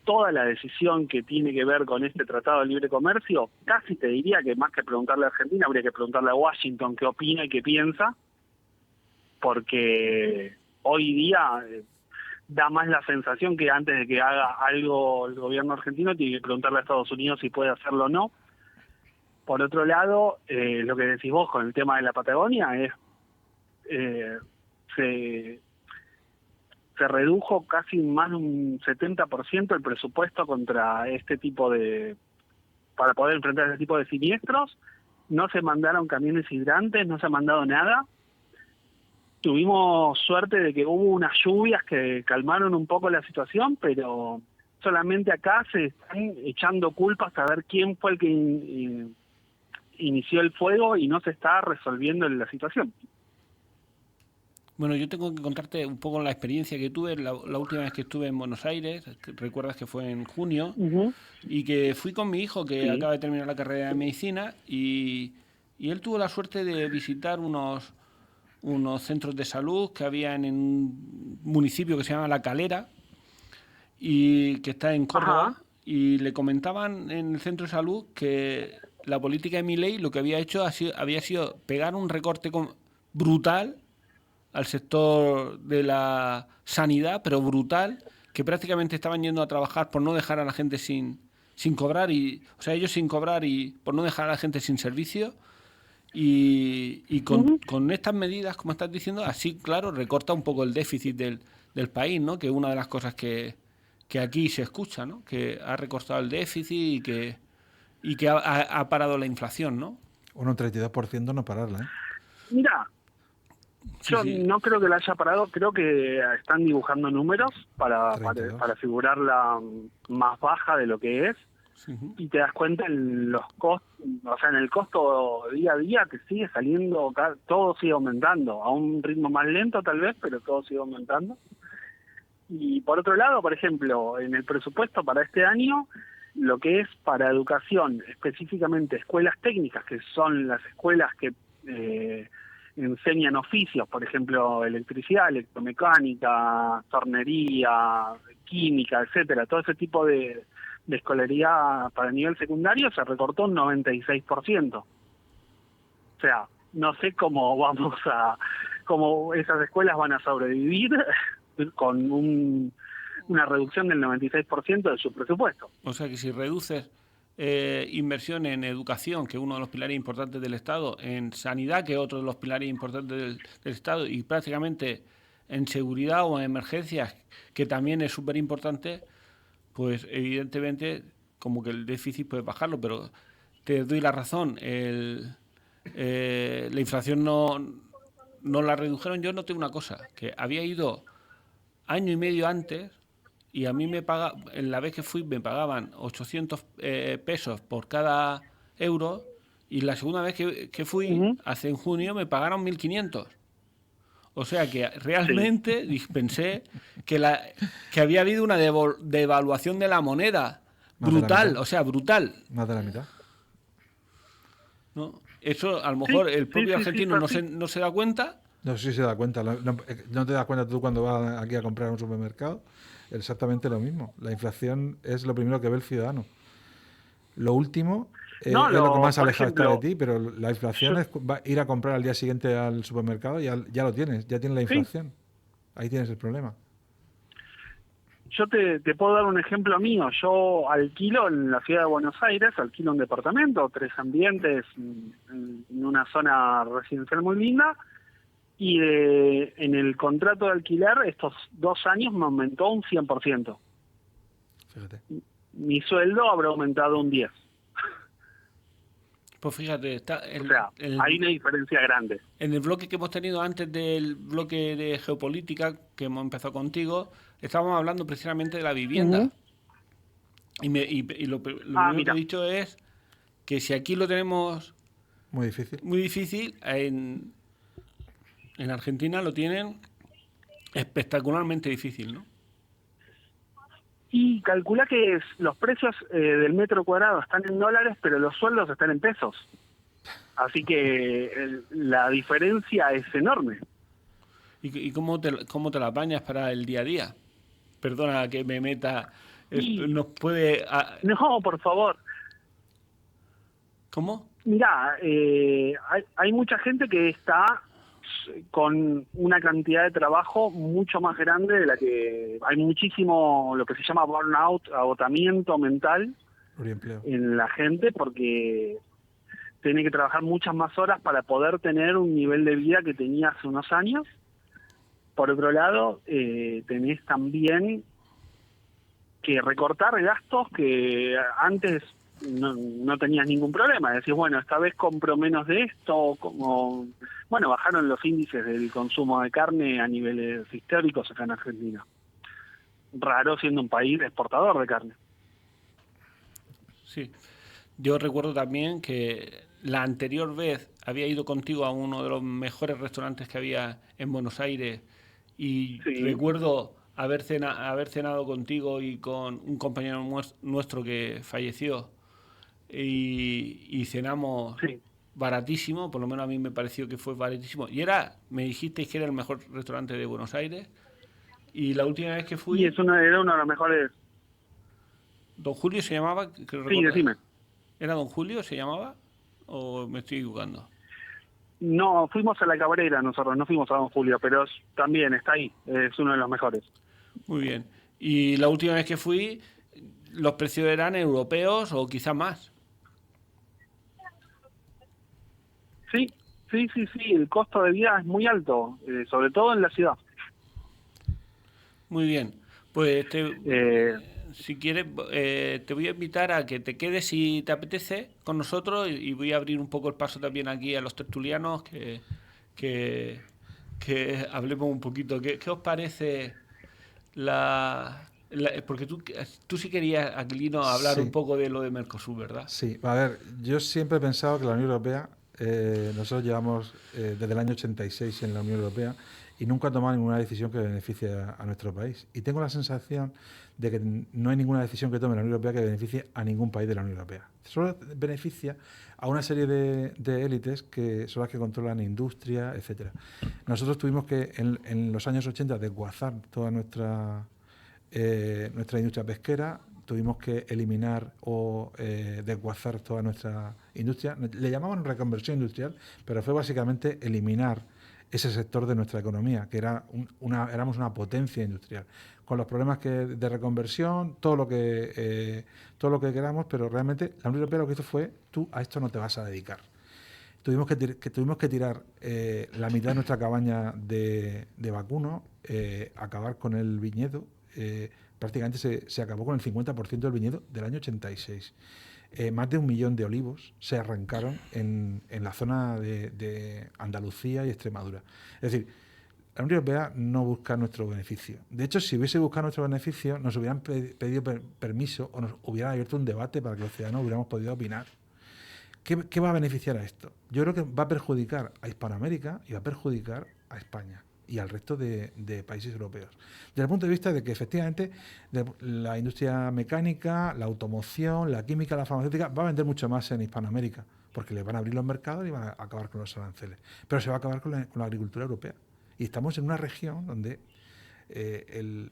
toda la decisión que tiene que ver con este Tratado de Libre Comercio, casi te diría que más que preguntarle a Argentina, habría que preguntarle a Washington qué opina y qué piensa, porque hoy día da más la sensación que antes de que haga algo el gobierno argentino tiene que preguntarle a Estados Unidos si puede hacerlo o no. Por otro lado, lo que decís vos con el tema de la Patagonia es se redujo casi más de un 70% el presupuesto contra este tipo para poder enfrentar este tipo de siniestros. No se mandaron camiones hidrantes, no se ha mandado nada. Tuvimos suerte de que hubo unas lluvias que calmaron un poco la situación, pero solamente acá se están echando culpas a ver quién fue el que inició el fuego y no se está resolviendo la situación. Bueno, yo tengo que contarte un poco la experiencia que tuve la última vez que estuve en Buenos Aires. Recuerdas que fue en junio, y que fui con mi hijo que acaba de terminar la carrera de medicina, y él tuvo la suerte de visitar unos centros de salud que había en un municipio que se llama La Calera y que está en Córdoba. Y le comentaban en el centro de salud que la política de Milei lo que había hecho había sido pegar un recorte brutal al sector de la sanidad, pero brutal, que prácticamente estaban yendo a trabajar por no dejar a la gente sin cobrar, ellos sin cobrar y por no dejar a la gente sin servicio. Y con estas medidas, como estás diciendo, así, claro, recorta un poco el déficit del país, ¿no? Que es una de las cosas que aquí se escucha, ¿no? Que ha recortado el déficit y que ha parado la inflación, ¿no? Bueno, un 32% no pararla, ¿eh? Mira, yo no creo que la haya parado, creo que están dibujando números para figurarla más baja de lo que es. Y te das cuenta en los costos, o sea, en el costo día a día que sigue saliendo, todo sigue aumentando, a un ritmo más lento tal vez, pero todo sigue aumentando. Y por otro lado, por ejemplo, en el presupuesto para este año, lo que es para educación, específicamente escuelas técnicas, que son las escuelas que enseñan oficios, por ejemplo, electricidad, electromecánica, tornería, química, etcétera, todo ese tipo de escolaridad para nivel secundario se recortó un 96%. O sea, no sé cómo cómo esas escuelas van a sobrevivir con una reducción del 96% de su presupuesto. O sea que si reduces inversión en educación, que es uno de los pilares importantes del Estado, en sanidad, que es otro de los pilares importantes del Estado, y prácticamente en seguridad o en emergencias, que también es súper importante, pues evidentemente como que el déficit puede bajarlo, pero te doy la razón. La inflación no la redujeron. Yo noté una cosa, que había ido año y medio antes y a mí en la vez que fui me pagaban 800 pesos por cada euro, y la segunda vez que fui, hace en junio, me pagaron 1.500. O sea que realmente pensé que había habido una devaluación de la moneda brutal, o sea, brutal. Más de la mitad. ¿No? Eso a lo mejor el propio argentino no se da cuenta. No sé si se da cuenta. No te das cuenta tú cuando vas aquí a comprar a un supermercado. Exactamente lo mismo. La inflación es lo primero que ve el ciudadano. Lo último es lo que más aleja está de ti, pero la inflación es ir a comprar al día siguiente al supermercado y ya lo tienes, ya tienes la inflación. Sí. Ahí tienes el problema. Yo te puedo dar un ejemplo mío. Yo alquilo en la ciudad de Buenos Aires, alquilo un departamento, 3 ambientes, en una zona residencial muy linda, y en el contrato de alquiler estos 2 años me aumentó un 100%. Fíjate. Mi sueldo habrá aumentado un 10%. Pues fíjate, hay una diferencia grande. En el bloque que hemos tenido antes del bloque de geopolítica, que hemos empezado contigo, estábamos hablando precisamente de la vivienda. Y lo primero que he dicho es que si aquí lo tenemos muy difícil, en Argentina lo tienen espectacularmente difícil, ¿no? Y calcula que los precios del metro cuadrado están en dólares, pero los sueldos están en pesos. Así que la diferencia es enorme. ¿Y cómo te la apañas para el día a día? Perdona que me meta. ¿Nos puede...? No, por favor. ¿Cómo? Mirá, hay mucha gente que está con una cantidad de trabajo mucho más grande de la que hay. Muchísimo lo que se llama burnout, agotamiento mental en la gente, porque tiene que trabajar muchas más horas para poder tener un nivel de vida que tenía hace unos años. Por otro lado, tenés también que recortar gastos que antes no tenías ningún problema. Decís, bueno, esta vez compro menos de esto, bajaron los índices del consumo de carne a niveles históricos acá en Argentina. Raro siendo un país exportador de carne. Sí. Yo recuerdo también que la anterior vez había ido contigo a uno de los mejores restaurantes que había en Buenos Aires y recuerdo haber cenado contigo y con un compañero nuestro que falleció y cenamos baratísimo, por lo menos a mí me pareció que fue baratísimo. Y me dijisteis que era el mejor restaurante de Buenos Aires. Y la última vez que fui... Y era uno de los mejores... ¿Don Julio se llamaba? Sí, decime. ¿Era Don Julio se llamaba? ¿O me estoy equivocando? No, fuimos a La Cabrera nosotros, no fuimos a Don Julio, pero también está ahí, es uno de los mejores. Muy bien. Y la última vez que fui, los precios eran europeos o quizás más. Sí, el costo de vida es muy alto, sobre todo en la ciudad. Muy bien, pues si quieres te voy a invitar a que te quedes si te apetece con nosotros y voy a abrir un poco el paso también aquí a los tertulianos que hablemos un poquito. ¿Qué os parece porque tú sí querías, Aquilino, hablar un poco de lo de Mercosur, ¿verdad? Sí, a ver, yo siempre he pensado que la Unión Europea, nosotros llevamos desde el año 86 en la Unión Europea y nunca ha tomado ninguna decisión que beneficie a nuestro país. Y tengo la sensación de que no hay ninguna decisión que tome la Unión Europea que beneficie a ningún país de la Unión Europea. Solo beneficia a una serie de élites que son las que controlan industria, etcétera. Nosotros tuvimos que, en los años 80, desguazar toda nuestra industria pesquera, tuvimos que eliminar o desguazar toda nuestra industria. Le llamaban reconversión industrial, pero fue básicamente eliminar ese sector de nuestra economía, que éramos una potencia industrial, con los problemas de reconversión, todo lo que queramos, pero realmente la Unión Europea lo que hizo fue, tú a esto no te vas a dedicar. Tuvimos que tirar la mitad de nuestra cabaña de vacuno, acabar con el viñedo, prácticamente se acabó con el 50% del viñedo del año 86. Más de 1 millón de olivos se arrancaron en la zona de Andalucía y Extremadura. Es decir, la Unión Europea no busca nuestro beneficio. De hecho, si hubiese buscado nuestro beneficio, nos hubieran pedido permiso o nos hubieran abierto un debate para que los ciudadanos hubiéramos podido opinar. ¿Qué va a beneficiar a esto? Yo creo que va a perjudicar a Hispanoamérica y va a perjudicar a España y al resto de países europeos. Desde el punto de vista de que efectivamente la industria mecánica, la automoción, la química, la farmacéutica va a vender mucho más en Hispanoamérica, porque les van a abrir los mercados y van a acabar con los aranceles. Pero se va a acabar con la agricultura europea. Y estamos en una región donde el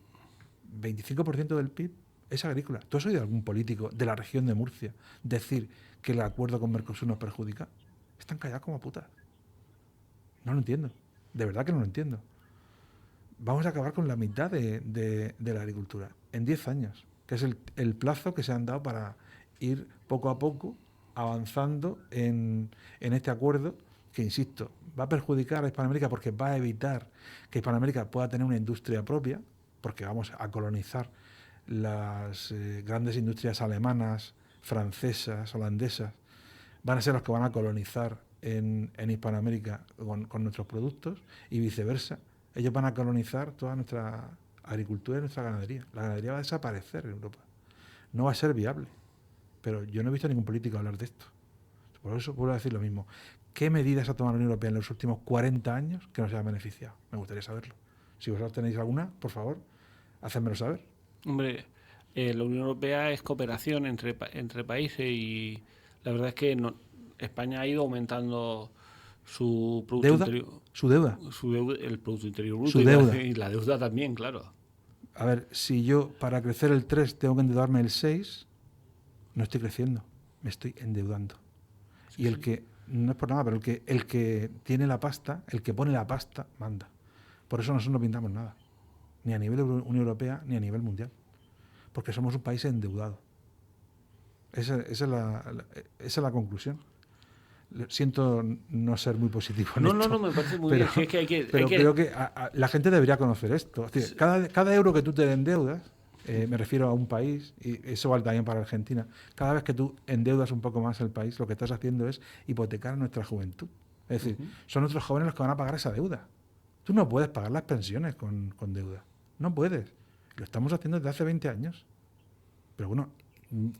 25% del PIB es agrícola. ¿Tú has oído a algún político de la región de Murcia decir que el acuerdo con Mercosur nos perjudica? Están callados como putas. No lo entiendo. De verdad que no lo entiendo. Vamos a acabar con la mitad de la agricultura en 10 años, que es el plazo que se han dado para ir poco a poco avanzando en este acuerdo que, insisto, va a perjudicar a Hispanoamérica porque va a evitar que Hispanoamérica pueda tener una industria propia, porque vamos a colonizar las grandes industrias alemanas, francesas, holandesas, van a ser los que van a colonizar en Hispanoamérica con nuestros productos y viceversa. Ellos van a colonizar toda nuestra agricultura y nuestra ganadería. La ganadería va a desaparecer en Europa. No va a ser viable. Pero yo no he visto a ningún político hablar de esto. Por eso vuelvo a decir lo mismo. ¿Qué medidas ha tomado la Unión Europea en los últimos 40 años que nos haya beneficiado? Me gustaría saberlo. Si vosotros tenéis alguna, por favor, hacedmelo saber. Hombre, la Unión Europea es cooperación entre países y la verdad es que España ha ido aumentando su Producto Interior. Su deuda. El Producto Interior Bruto. Su deuda. Y la deuda también, claro. A ver, si yo para crecer el 3 tengo que endeudarme el 6, no estoy creciendo, me estoy endeudando. Sí, y el que, no es por nada, pero el que tiene la pasta, el que pone la pasta, manda. Por eso nosotros no pintamos nada, ni a nivel Unión Europea ni a nivel mundial, porque somos un país endeudado. Esa es la conclusión. Siento no ser muy positivo en esto. No, me parece muy bien. Sí, es que pero creo que la gente debería conocer esto. Es decir, cada euro que tú te endeudas, me refiero a un país, y eso vale también para Argentina, cada vez que tú endeudas un poco más el país, lo que estás haciendo es hipotecar a nuestra juventud. Es decir, son nuestros jóvenes los que van a pagar esa deuda. Tú no puedes pagar las pensiones con deuda. No puedes. Lo estamos haciendo desde hace 20 años. Pero bueno,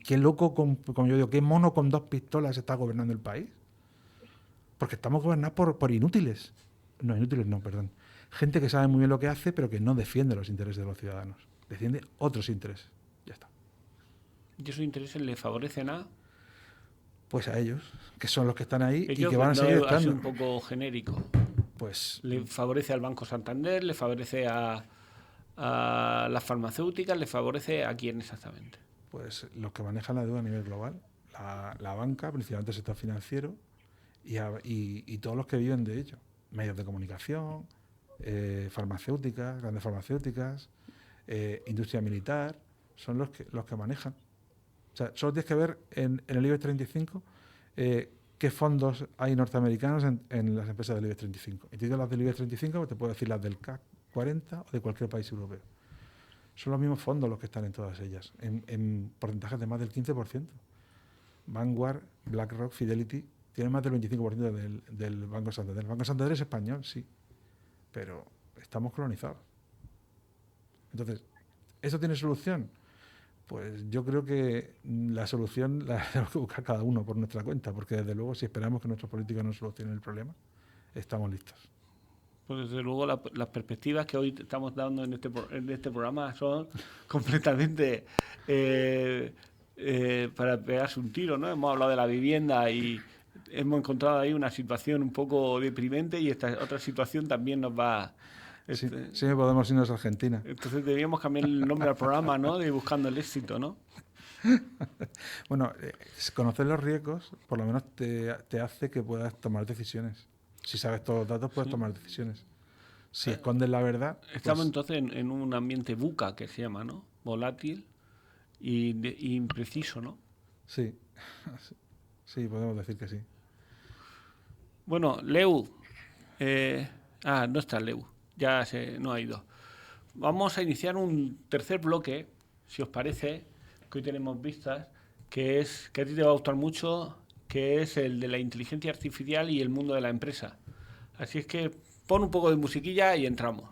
qué loco, como yo digo, qué mono con 2 pistolas está gobernando el país. Porque estamos gobernados por inútiles. No, inútiles no, perdón. Gente que sabe muy bien lo que hace, pero que no defiende los intereses de los ciudadanos. Defiende otros intereses. Ya está. ¿Y esos intereses le favorecen a? Pues a ellos, que son los que están ahí ellos, y que van a seguir estando. Es un poco genérico. Pues le favorece al Banco Santander, le favorece a las farmacéuticas, le favorece a quién exactamente. Pues los que manejan la deuda a nivel global, la banca, principalmente el sector financiero, y todos los que viven de ello. Medios de comunicación, farmacéuticas, grandes farmacéuticas, industria militar, son los que manejan. O sea, solo tienes que ver en el IBEX 35 qué fondos hay norteamericanos en las empresas del IBEX 35. Y te digo las del IBEX 35, pues te puedo decir las del CAC 40 o de cualquier país europeo. Son los mismos fondos los que están en todas ellas, en porcentajes de más del 15%. Vanguard, BlackRock, Fidelity tienen más del 25% del Banco Santander. El Banco Santander es español, sí, pero estamos colonizados. Entonces, ¿eso tiene solución? Pues yo creo que la solución la tenemos que buscar cada uno por nuestra cuenta, porque desde luego si esperamos que nuestros políticos nos solucionen el problema, estamos listos. Pues desde luego las perspectivas que hoy estamos dando en este programa son completamente para pegarse un tiro, ¿no? Hemos hablado de la vivienda y hemos encontrado ahí una situación un poco deprimente y esta otra situación también nos va... Sí, podemos irnos a Argentina. Entonces debíamos cambiar el nombre al programa, ¿no? De Buscando el Éxito, ¿no? Bueno, conocer los riesgos por lo menos te hace que puedas tomar decisiones. Si sabes todos los datos, puedes tomar decisiones. Si escondes la verdad... Estamos entonces en un ambiente VUCA, que se llama, ¿no? Volátil y impreciso, ¿no? Sí. Sí, podemos decir que sí. Bueno, Leu. No está Leu. No ha ido. Vamos a iniciar un tercer bloque si os parece, que hoy tenemos vistas, que a ti te va a gustar mucho, que es el de la inteligencia artificial y el mundo de la empresa. Así es que pon un poco de musiquilla y entramos.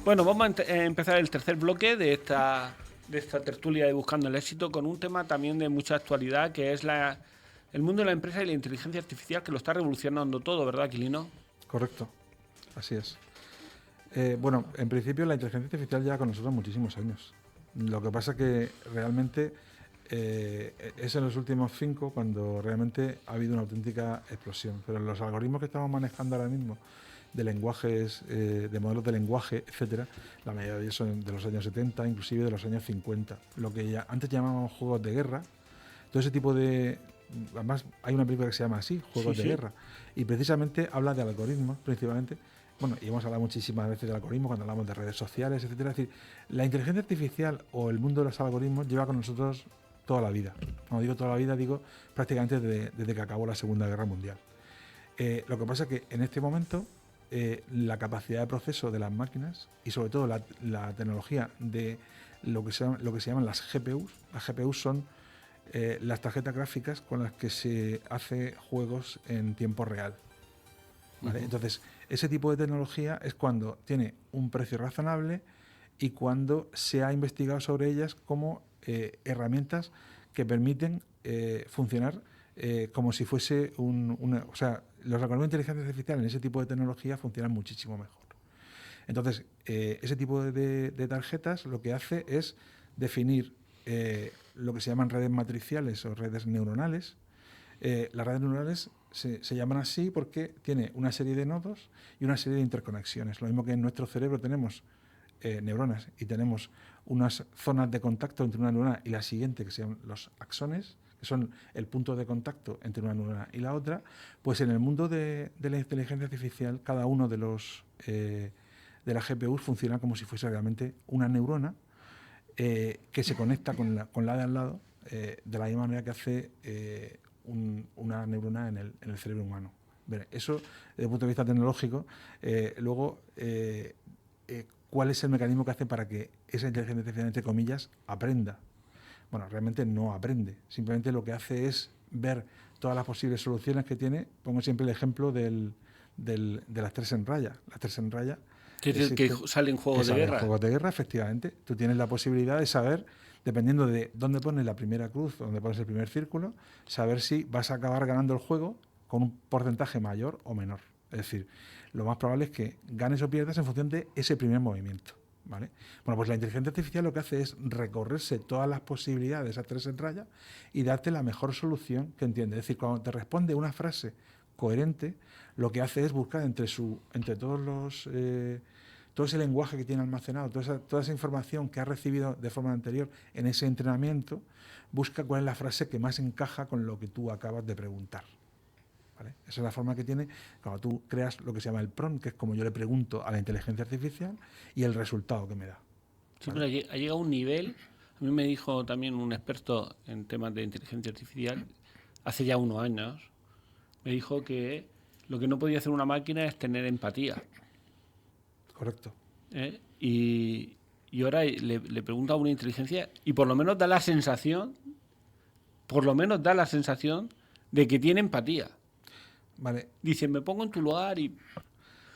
Bueno, vamos a empezar el tercer bloque de esta tertulia de Buscando el Éxito con un tema también de mucha actualidad, que es el mundo de la empresa y la inteligencia artificial, que lo está revolucionando todo, ¿verdad, Aquilino? Correcto, así es. Bueno, en principio la inteligencia artificial lleva con nosotros muchísimos años. Lo que pasa que realmente es en los últimos 5 cuando realmente ha habido una auténtica explosión. Pero los algoritmos que estamos manejando ahora mismo, de lenguajes, de modelos de lenguaje, etcétera, la mayoría de ellos son de los años 70, inclusive de los años 50. Lo que antes llamábamos juegos de guerra, todo ese tipo de... Además, hay una película que se llama así, Juegos de Guerra, y precisamente habla de algoritmos, principalmente. Bueno, y hemos hablado muchísimas veces de algoritmos cuando hablamos de redes sociales, etcétera. Es decir, la inteligencia artificial o el mundo de los algoritmos lleva con nosotros toda la vida. Cuando digo toda la vida, digo prácticamente desde que acabó la Segunda Guerra Mundial. Lo que pasa es que en este momento la capacidad de proceso de las máquinas y sobre todo la tecnología de lo que se llaman las GPUs. Las GPUs son las tarjetas gráficas con las que se hace juegos en tiempo real. ¿Vale? Entonces, ese tipo de tecnología es cuando tiene un precio razonable y cuando se ha investigado sobre ellas como herramientas que permiten funcionar como si fuese o sea, los algoritmos de inteligencia artificial en ese tipo de tecnología funcionan muchísimo mejor. Entonces, ese tipo de tarjetas lo que hace es definir lo que se llaman redes matriciales o redes neuronales. Las redes neuronales se llaman así porque tiene una serie de nodos y una serie de interconexiones. Lo mismo que en nuestro cerebro tenemos neuronas y tenemos unas zonas de contacto entre una neurona y la siguiente, que se llaman los axones, que son el punto de contacto entre una neurona y la otra, pues en el mundo de la inteligencia artificial, cada uno de de las GPUs funciona como si fuese realmente una neurona que se conecta con la de al lado de la misma manera que hace una neurona en el cerebro humano. Bien, eso desde el punto de vista tecnológico. Luego, ¿cuál es el mecanismo que hace para que esa inteligencia artificial, entre comillas, aprenda? Bueno, realmente no aprende. Simplemente lo que hace es ver todas las posibles soluciones que tiene. Pongo siempre el ejemplo de las 3 en raya. Las 3 en raya... Que salen juegos de guerra. Juegos de guerra, efectivamente. Tú tienes la posibilidad de saber, dependiendo de dónde pones la primera cruz, dónde pones el primer círculo, saber si vas a acabar ganando el juego con un porcentaje mayor o menor. Es decir, lo más probable es que ganes o pierdas en función de ese primer movimiento. ¿Vale? Bueno, pues la inteligencia artificial lo que hace es recorrerse todas las posibilidades de esas 3 en raya y darte la mejor solución que entiende. Es decir, cuando te responde una frase coherente, lo que hace es buscar entre todo ese lenguaje que tiene almacenado, toda esa información que ha recibido de forma anterior en ese entrenamiento, busca cuál es la frase que más encaja con lo que tú acabas de preguntar. ¿Vale? Esa es la forma que tiene cuando tú creas lo que se llama el prompt, que es como yo le pregunto a la inteligencia artificial y el resultado que me da. Sí, ¿vale? Pero ha llegado a un nivel, a mí me dijo también un experto en temas de inteligencia artificial, hace ya unos años, me dijo que lo que no podía hacer una máquina es tener empatía. Correcto. Y ahora le pregunto a una inteligencia y por lo menos da la sensación de que tiene empatía. Vale. Dice, me pongo en tu lugar y...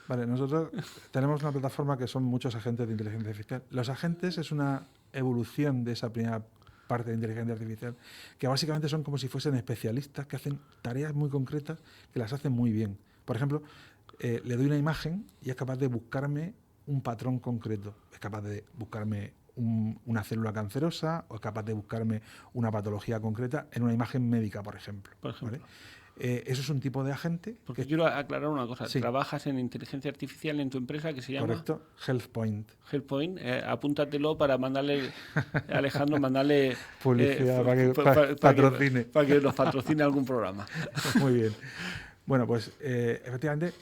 Vale, nosotros tenemos una plataforma que son muchos agentes de inteligencia artificial. Los agentes es una evolución de esa primera parte de inteligencia artificial, que básicamente son como si fuesen especialistas que hacen tareas muy concretas que las hacen muy bien. Por ejemplo, le doy una imagen y es capaz de buscarme un patrón concreto. Es capaz de buscarme una célula cancerosa o es capaz de buscarme una patología concreta en una imagen médica, por ejemplo. ¿Vale? Eso es un tipo de agente. Porque quiero aclarar una cosa. Sí. Trabajas en inteligencia artificial en tu empresa que se llama... Correcto, HealthPoint. HealthPoint. Apúntatelo para mandarle, Alejandro, mandarle... Publicidad para que patrocine. Para que nos patrocine algún programa. Muy bien. Bueno, pues efectivamente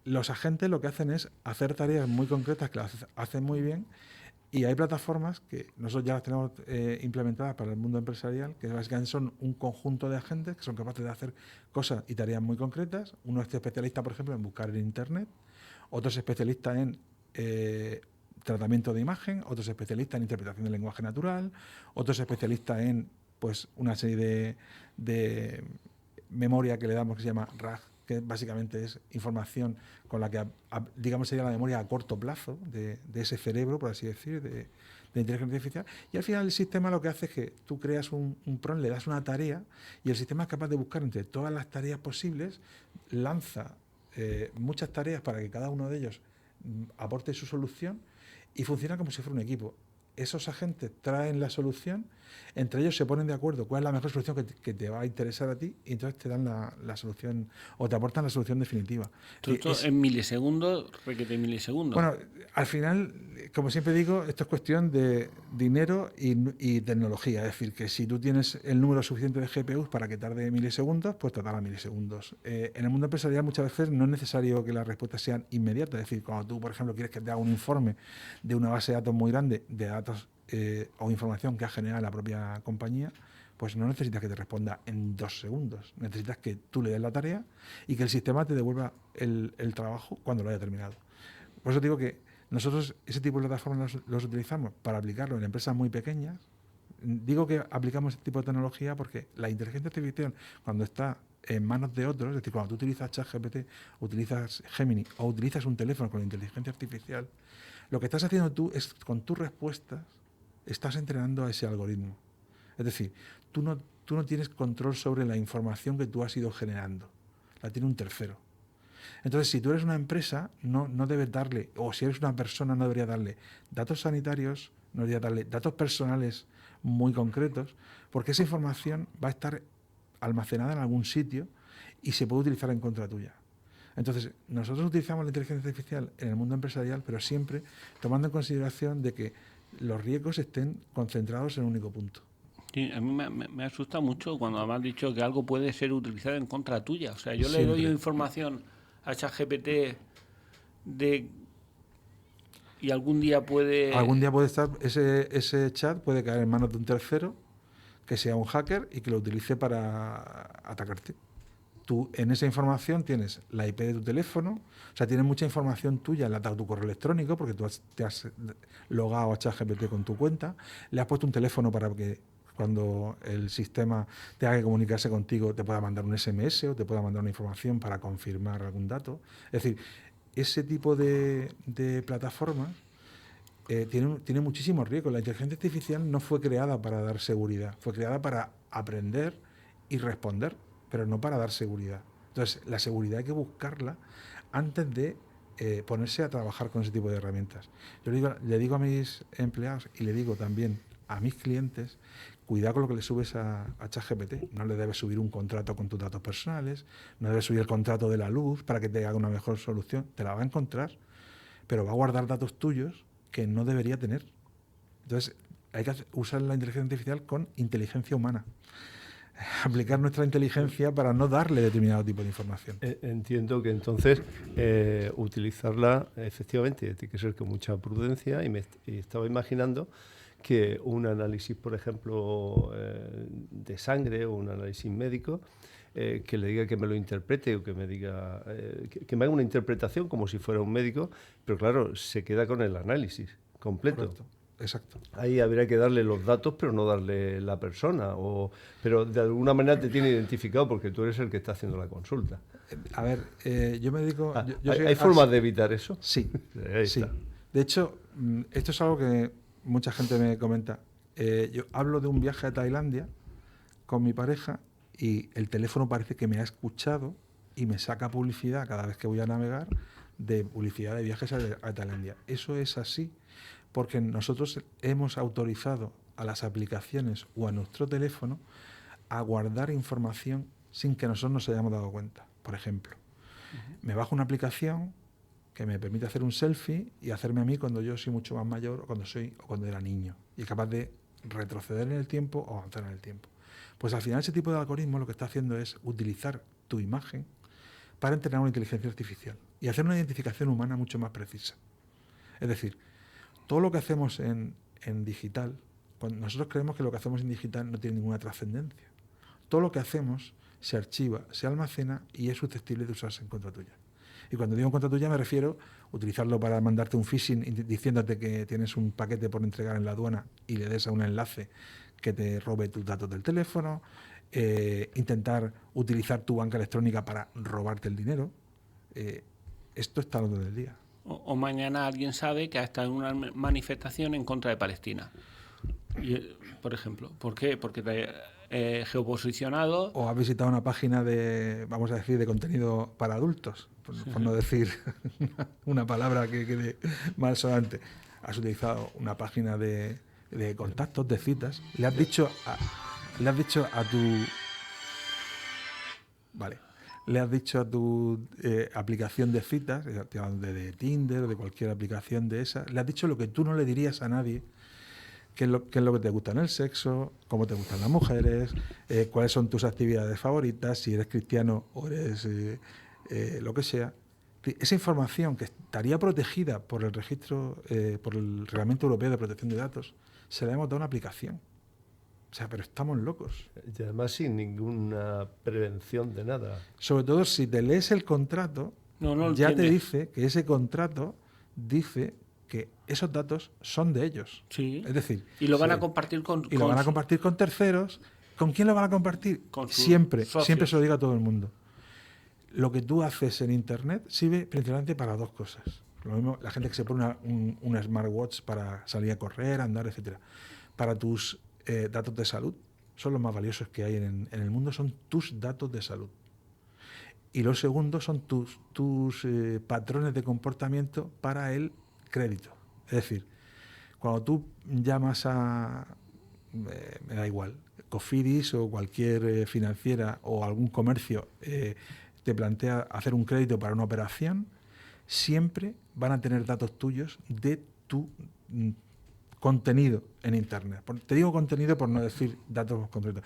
los agentes lo que hacen es hacer tareas muy concretas que las hacen muy bien. Y hay plataformas que nosotros ya las tenemos implementadas para el mundo empresarial, que básicamente son un conjunto de agentes que son capaces de hacer cosas y tareas muy concretas. Uno es especialista, por ejemplo, en buscar en Internet, otro es especialista en tratamiento de imagen, otro es especialista en interpretación del lenguaje natural, otro es especialista en pues una serie de memoria que le damos que se llama RAG, que básicamente es información con la que, digamos, sería la memoria a corto plazo de ese cerebro, por así decir, de inteligencia artificial. Y al final el sistema lo que hace es que tú creas un prompt, le das una tarea y el sistema es capaz de buscar entre todas las tareas posibles, lanza muchas tareas para que cada uno de ellos aporte su solución y funciona como si fuera un equipo. Esos agentes traen la solución, entre ellos se ponen de acuerdo cuál es la mejor solución que te va a interesar a ti y entonces te dan la solución o te aportan la solución definitiva. Esto en milisegundos, requete milisegundos. Bueno, al final, como siempre digo, esto es cuestión de dinero y tecnología. Es decir, que si tú tienes el número suficiente de GPUs para que tarde milisegundos, pues tardará milisegundos. En el mundo empresarial muchas veces no es necesario que las respuestas sean inmediatas. Es decir, cuando tú, por ejemplo, quieres que te haga un informe de una base de datos muy grande, de datos o información que ha generado la propia compañía, pues no necesitas que te responda en 2 segundos. Necesitas que tú le des la tarea y que el sistema te devuelva el trabajo cuando lo haya terminado. Por eso digo que nosotros ese tipo de plataformas los utilizamos para aplicarlo en empresas muy pequeñas. Digo que aplicamos este tipo de tecnología porque la inteligencia artificial, cuando está en manos de otros, es decir, cuando tú utilizas ChatGPT, utilizas Gemini o utilizas un teléfono con inteligencia artificial, lo que estás haciendo tú es, con tus respuestas, estás entrenando a ese algoritmo. Es decir, tú no tienes control sobre la información que tú has ido generando. La tiene un tercero. Entonces, si tú eres una empresa, no debes darle, o si eres una persona, no deberías darle datos sanitarios, no deberías darle datos personales muy concretos, porque esa información va a estar almacenada en algún sitio y se puede utilizar en contra tuya. Entonces, nosotros utilizamos la inteligencia artificial en el mundo empresarial, pero siempre tomando en consideración de que los riesgos estén concentrados en un único punto. Sí, a mí me asusta mucho cuando me has dicho que algo puede ser utilizado en contra tuya. O sea, yo le doy información a ChatGPT y algún día puede... Algún día puede estar, ese chat puede caer en manos de un tercero, que sea un hacker y que lo utilice para atacarte. Tú en esa información tienes la IP de tu teléfono, o sea, tienes mucha información tuya enlatada a tu correo electrónico, porque tú te has logado a ChatGPT con tu cuenta, le has puesto un teléfono para que cuando el sistema tenga que comunicarse contigo te pueda mandar un SMS o te pueda mandar una información para confirmar algún dato. Es decir, ese tipo de plataformas tiene muchísimos riesgos. La inteligencia artificial no fue creada para dar seguridad, fue creada para aprender y responder, pero no para dar seguridad. Entonces, la seguridad hay que buscarla antes de ponerse a trabajar con ese tipo de herramientas. Yo le digo a mis empleados y le digo también a mis clientes, cuidado con lo que le subes a ChatGPT. No le debes subir un contrato con tus datos personales, no debes subir el contrato de la luz para que te haga una mejor solución. Te la va a encontrar, pero va a guardar datos tuyos que no debería tener. Entonces, hay que usar la inteligencia artificial con inteligencia humana. Aplicar nuestra inteligencia para no darle determinado tipo de información. Entiendo que entonces utilizarla efectivamente tiene que ser con mucha prudencia y estaba imaginando que un análisis, por ejemplo, de sangre o un análisis médico, que le diga que me lo interprete o que me diga que me haga una interpretación como si fuera un médico, pero claro, se queda con el análisis completo. Correcto. Exacto. Ahí habría que darle los datos, pero no darle la persona. Pero de alguna manera te tiene identificado porque tú eres el que está haciendo la consulta. A ver, yo me dedico... ¿Hay formas de evitar eso? Sí, Ahí sí. está. De hecho, esto es algo que mucha gente me comenta. Yo hablo de un viaje a Tailandia con mi pareja y el teléfono parece que me ha escuchado y me saca publicidad cada vez que voy a navegar de publicidad de viajes a Tailandia. Eso es así porque nosotros hemos autorizado a las aplicaciones o a nuestro teléfono a guardar información sin que nosotros nos hayamos dado cuenta. Por ejemplo, me bajo una aplicación que me permite hacer un selfie y hacerme a mí cuando yo soy mucho más mayor o cuando era niño, y es capaz de retroceder en el tiempo o avanzar en el tiempo. Pues al final ese tipo de algoritmo lo que está haciendo es utilizar tu imagen para entrenar una inteligencia artificial y hacer una identificación humana mucho más precisa. Es decir, todo lo que hacemos en digital, cuando nosotros creemos que lo que hacemos en digital no tiene ninguna trascendencia. Todo lo que hacemos se archiva, se almacena y es susceptible de usarse en contra tuya. Y cuando digo en contra tuya me refiero a utilizarlo para mandarte un phishing diciéndote que tienes un paquete por entregar en la aduana y le des a un enlace que te robe tus datos del teléfono, intentar utilizar tu banca electrónica para robarte el dinero. Esto está a lo del día. O mañana alguien sabe que ha estado en una manifestación en contra de Palestina. Por ejemplo, ¿por qué? Porque te geoposicionado. O has visitado una página de, vamos a decir, de contenido para adultos, por no decir una palabra que quede malsonante. Has utilizado una página de contactos, de citas. Le has dicho a tu aplicación de citas, de Tinder o de cualquier aplicación de esa, le has dicho lo que tú no le dirías a nadie. ¿Qué es lo que te gusta en el sexo? ¿Cómo te gustan las mujeres? ¿Cuáles son tus actividades favoritas? Si eres cristiano o eres lo que sea. Esa información que estaría protegida por el registro, por el Reglamento Europeo de Protección de Datos, se la hemos dado a una aplicación. O sea, pero estamos locos. Y además sin ninguna prevención de nada. Sobre todo si te lees el contrato, ya te dice que ese contrato dice que esos datos son de ellos. Sí. Es decir, y lo van a compartir lo van a compartir con terceros. ¿Con quién lo van a compartir? Siempre se lo digo a todo el mundo. Lo que tú haces en Internet sirve principalmente para dos cosas. Lo mismo la gente que se pone una smartwatch para salir a correr, andar, etcétera. Para tus datos de salud, son los más valiosos que hay en el mundo, son tus datos de salud. Y lo segundo son tus patrones de comportamiento para el crédito. Es decir, cuando tú llamas me da igual, Cofidis o cualquier financiera o algún comercio te plantea hacer un crédito para una operación, siempre van a tener datos tuyos de tu contenido en Internet. Te digo contenido por no decir datos concretos.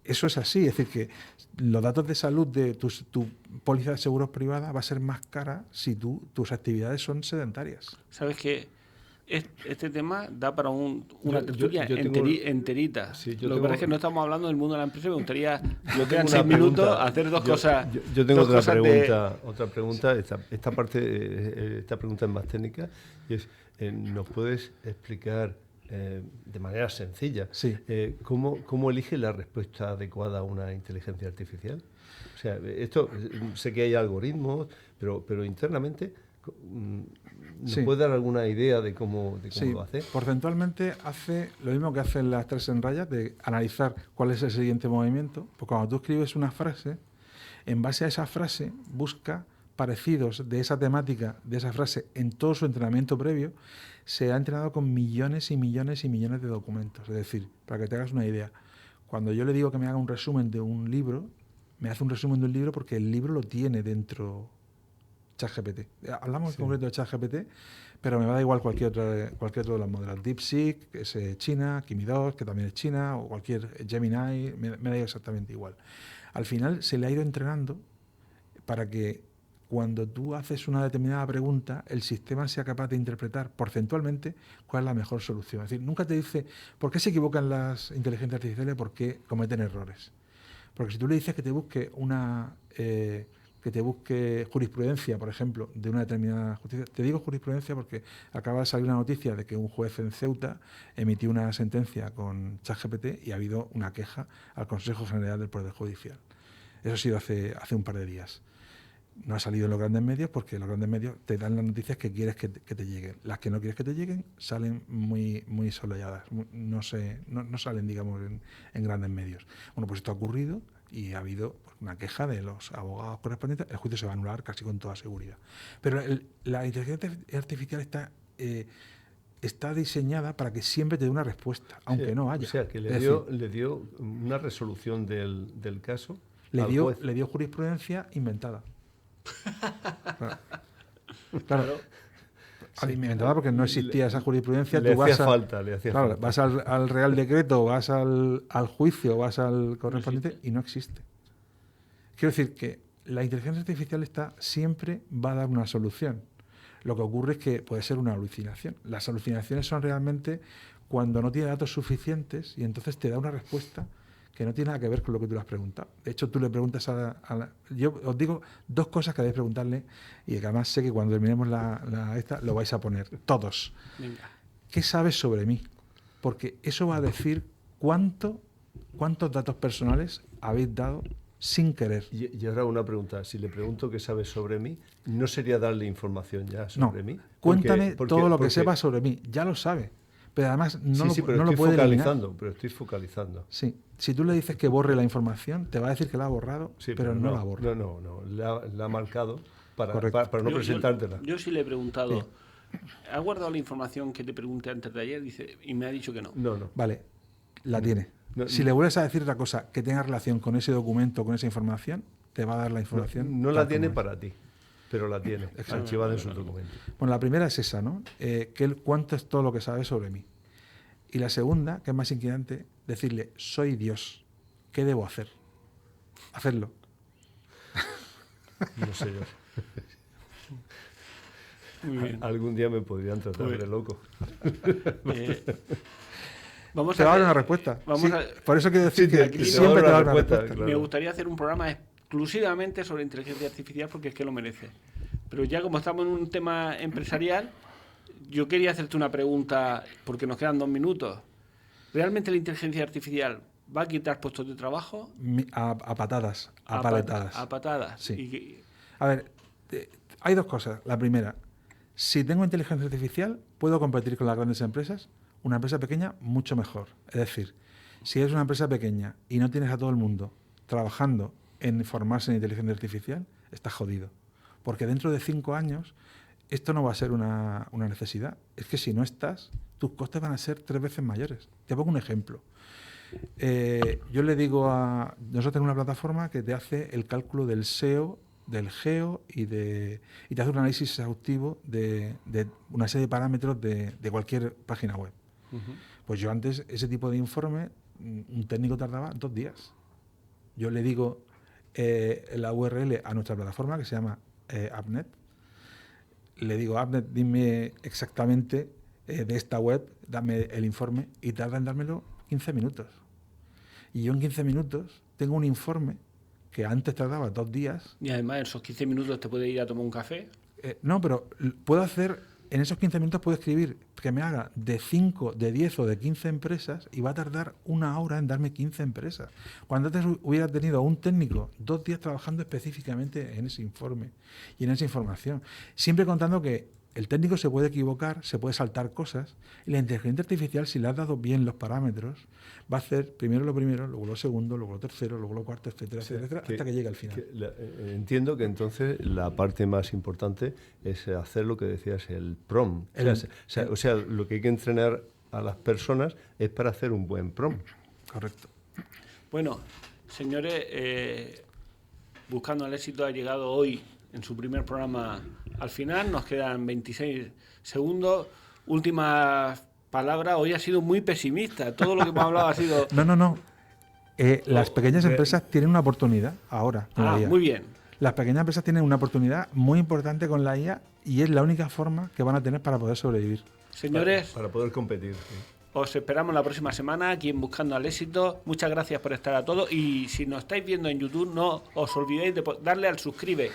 Eso es así, es decir, que los datos de salud de tu póliza de seguros privada va a ser más cara si tus actividades son sedentarias. ¿Sabes qué? Este tema da para una tertulia enterita. Sí, lo que pasa es que no estamos hablando del mundo de la empresa. Me gustaría, yo tengo 6 minutos, hacer dos cosas. Yo tengo otra pregunta. Esta pregunta es más técnica y es, ¿nos puedes explicar de manera sencilla cómo elige la respuesta adecuada a una inteligencia artificial? O sea, esto sé que hay algoritmos, pero internamente ¿nos puede dar alguna idea de cómo lo hace? Porcentualmente hace lo mismo que hacen las 3 en rayas, de analizar cuál es el siguiente movimiento. Pues cuando tú escribes una frase, en base a esa frase busca parecidos de esa temática, de esa frase, en todo su entrenamiento previo. Se ha entrenado con millones y millones y millones de documentos. Es decir, para que te hagas una idea, cuando yo le digo que me haga un resumen de un libro, me hace un resumen de un libro porque el libro lo tiene dentro ChatGPT. Hablamos en concreto de ChatGPT, pero me va a dar igual cualquier otro de los modelos. DeepSeek, que es China, Kimi 2, que también es China, o cualquier Gemini, me da exactamente igual. Al final se le ha ido entrenando para que cuando tú haces una determinada pregunta, el sistema sea capaz de interpretar porcentualmente cuál es la mejor solución. Es decir, nunca te dice por qué se equivocan las inteligencias artificiales, por qué cometen errores. Porque si tú le dices que te busque jurisprudencia, por ejemplo, de una determinada justicia. Te digo jurisprudencia porque acaba de salir una noticia de que un juez en Ceuta emitió una sentencia con ChatGPT y ha habido una queja al Consejo General del Poder Judicial. Eso ha sido hace un par de días. No ha salido en los grandes medios porque los grandes medios te dan las noticias que quieres que te lleguen. Las que no quieres que te lleguen salen muy, muy soleadas. No salen, digamos, en grandes medios. Bueno, pues esto ha ocurrido y ha habido una queja de los abogados correspondientes. El juicio se va a anular casi con toda seguridad. Pero la inteligencia artificial está diseñada para que siempre te dé una respuesta, aunque no haya. O sea, que le dio una resolución del caso. Le dio jurisprudencia inventada. Claro. Inventada porque no existía esa jurisprudencia. Le hacía falta. Vas al Real Decreto, vas al juicio, vas al correspondiente y no existe. Quiero decir que la inteligencia artificial siempre va a dar una solución. Lo que ocurre es que puede ser una alucinación. Las alucinaciones son realmente cuando no tiene datos suficientes y entonces te da una respuesta que no tiene nada que ver con lo que tú le has preguntado. De hecho, tú le preguntas yo os digo 2 cosas que debéis preguntarle y que además sé que cuando terminemos esta lo vais a poner, todos. Venga. ¿Qué sabes sobre mí? Porque eso va a decir cuántos datos personales habéis dado sin querer. Y ahora una pregunta. Si le pregunto qué sabes sobre mí, ¿no sería darle información ya sobre mí? Cuéntame todo lo que sepas sobre mí. Ya lo sabe. Pero además no lo puede eliminar. Pero estoy focalizando. Sí. Si tú le dices que borre la información, te va a decir que la ha borrado, pero no la borra. No. La ha marcado para no presentártela. Yo sí le he preguntado, ¿has guardado la información que te pregunté antes de ayer? Dice, y me ha dicho que no. No. Vale, la tiene. Si le vuelves a decir otra cosa que tenga relación con ese documento, con esa información, te va a dar la información. No la tiene para ti, pero la tiene archivada en su documento. Bueno, la primera es esa, ¿no? ¿Cuánto es todo lo que sabes sobre mí? Y la segunda, que es más inquietante, decirle, soy Dios, ¿qué debo hacer? Hacerlo. No sé yo. Muy bien. Algún día me podrían tratar de loco. Vamos te va a dar una respuesta. respuesta. Por eso quiero decir que aquí siempre te va a dar una respuesta. Claro. Me gustaría hacer un programa exclusivamente sobre inteligencia artificial porque es que lo merece. Pero ya como estamos en un tema empresarial, yo quería hacerte una pregunta, porque nos quedan 2 minutos. ¿Realmente la inteligencia artificial va a quitar puestos de trabajo? A patadas, a paletadas. A patadas. Sí. A ver, hay 2 cosas. La primera, si tengo inteligencia artificial, ¿puedo competir con las grandes empresas? Una empresa pequeña, mucho mejor. Es decir, si eres una empresa pequeña y no tienes a todo el mundo trabajando en formarse en inteligencia artificial, estás jodido. Porque dentro de 5 años... esto no va a ser una necesidad. Es que si no estás, tus costes van a ser 3 veces mayores. Te pongo un ejemplo. Yo le digo nosotros tenemos una plataforma que te hace el cálculo del SEO, del GEO y te hace un análisis exhaustivo de una serie de parámetros de cualquier página web. Uh-huh. Pues yo antes, ese tipo de informe, un técnico tardaba 2 días. Yo le digo la URL a nuestra plataforma que se llama AppNet. Le digo, AppNet, dime exactamente de esta web, dame el informe, y tarda en dármelo 15 minutos. Y yo en 15 minutos tengo un informe que antes tardaba 2 días. Y además en esos 15 minutos te puede ir a tomar un café. No, pero puedo hacer, en esos 15 minutos puedo escribir que me haga de 5, de 10 o de 15 empresas y va a tardar 1 hora en darme 15 empresas. Cuando antes hubiera tenido a un técnico 2 días trabajando específicamente en ese informe y en esa información. Siempre contando que el técnico se puede equivocar, se puede saltar cosas, y la inteligencia artificial, si le has dado bien los parámetros, va a hacer primero lo primero, luego lo segundo, luego lo tercero, luego lo cuarto, etcétera, etcétera, hasta que llegue al final. Entiendo que entonces la parte más importante es hacer lo que decías, el prompt. O sea, lo que hay que entrenar a las personas es para hacer un buen prompt. Correcto. Bueno, señores, Buscando el Éxito ha llegado hoy en su primer programa al final. Nos quedan 26 segundos. Última palabra. Hoy ha sido muy pesimista. Todo lo que hemos hablado ha sido... No. Las pequeñas empresas tienen una oportunidad ahora con la IA. Muy bien. Las pequeñas empresas tienen una oportunidad muy importante con la IA y es la única forma que van a tener para poder sobrevivir. Señores, para poder competir. Sí. Os esperamos la próxima semana aquí en Buscando al Éxito. Muchas gracias por estar a todos y si nos estáis viendo en YouTube no os olvidéis de darle al suscribe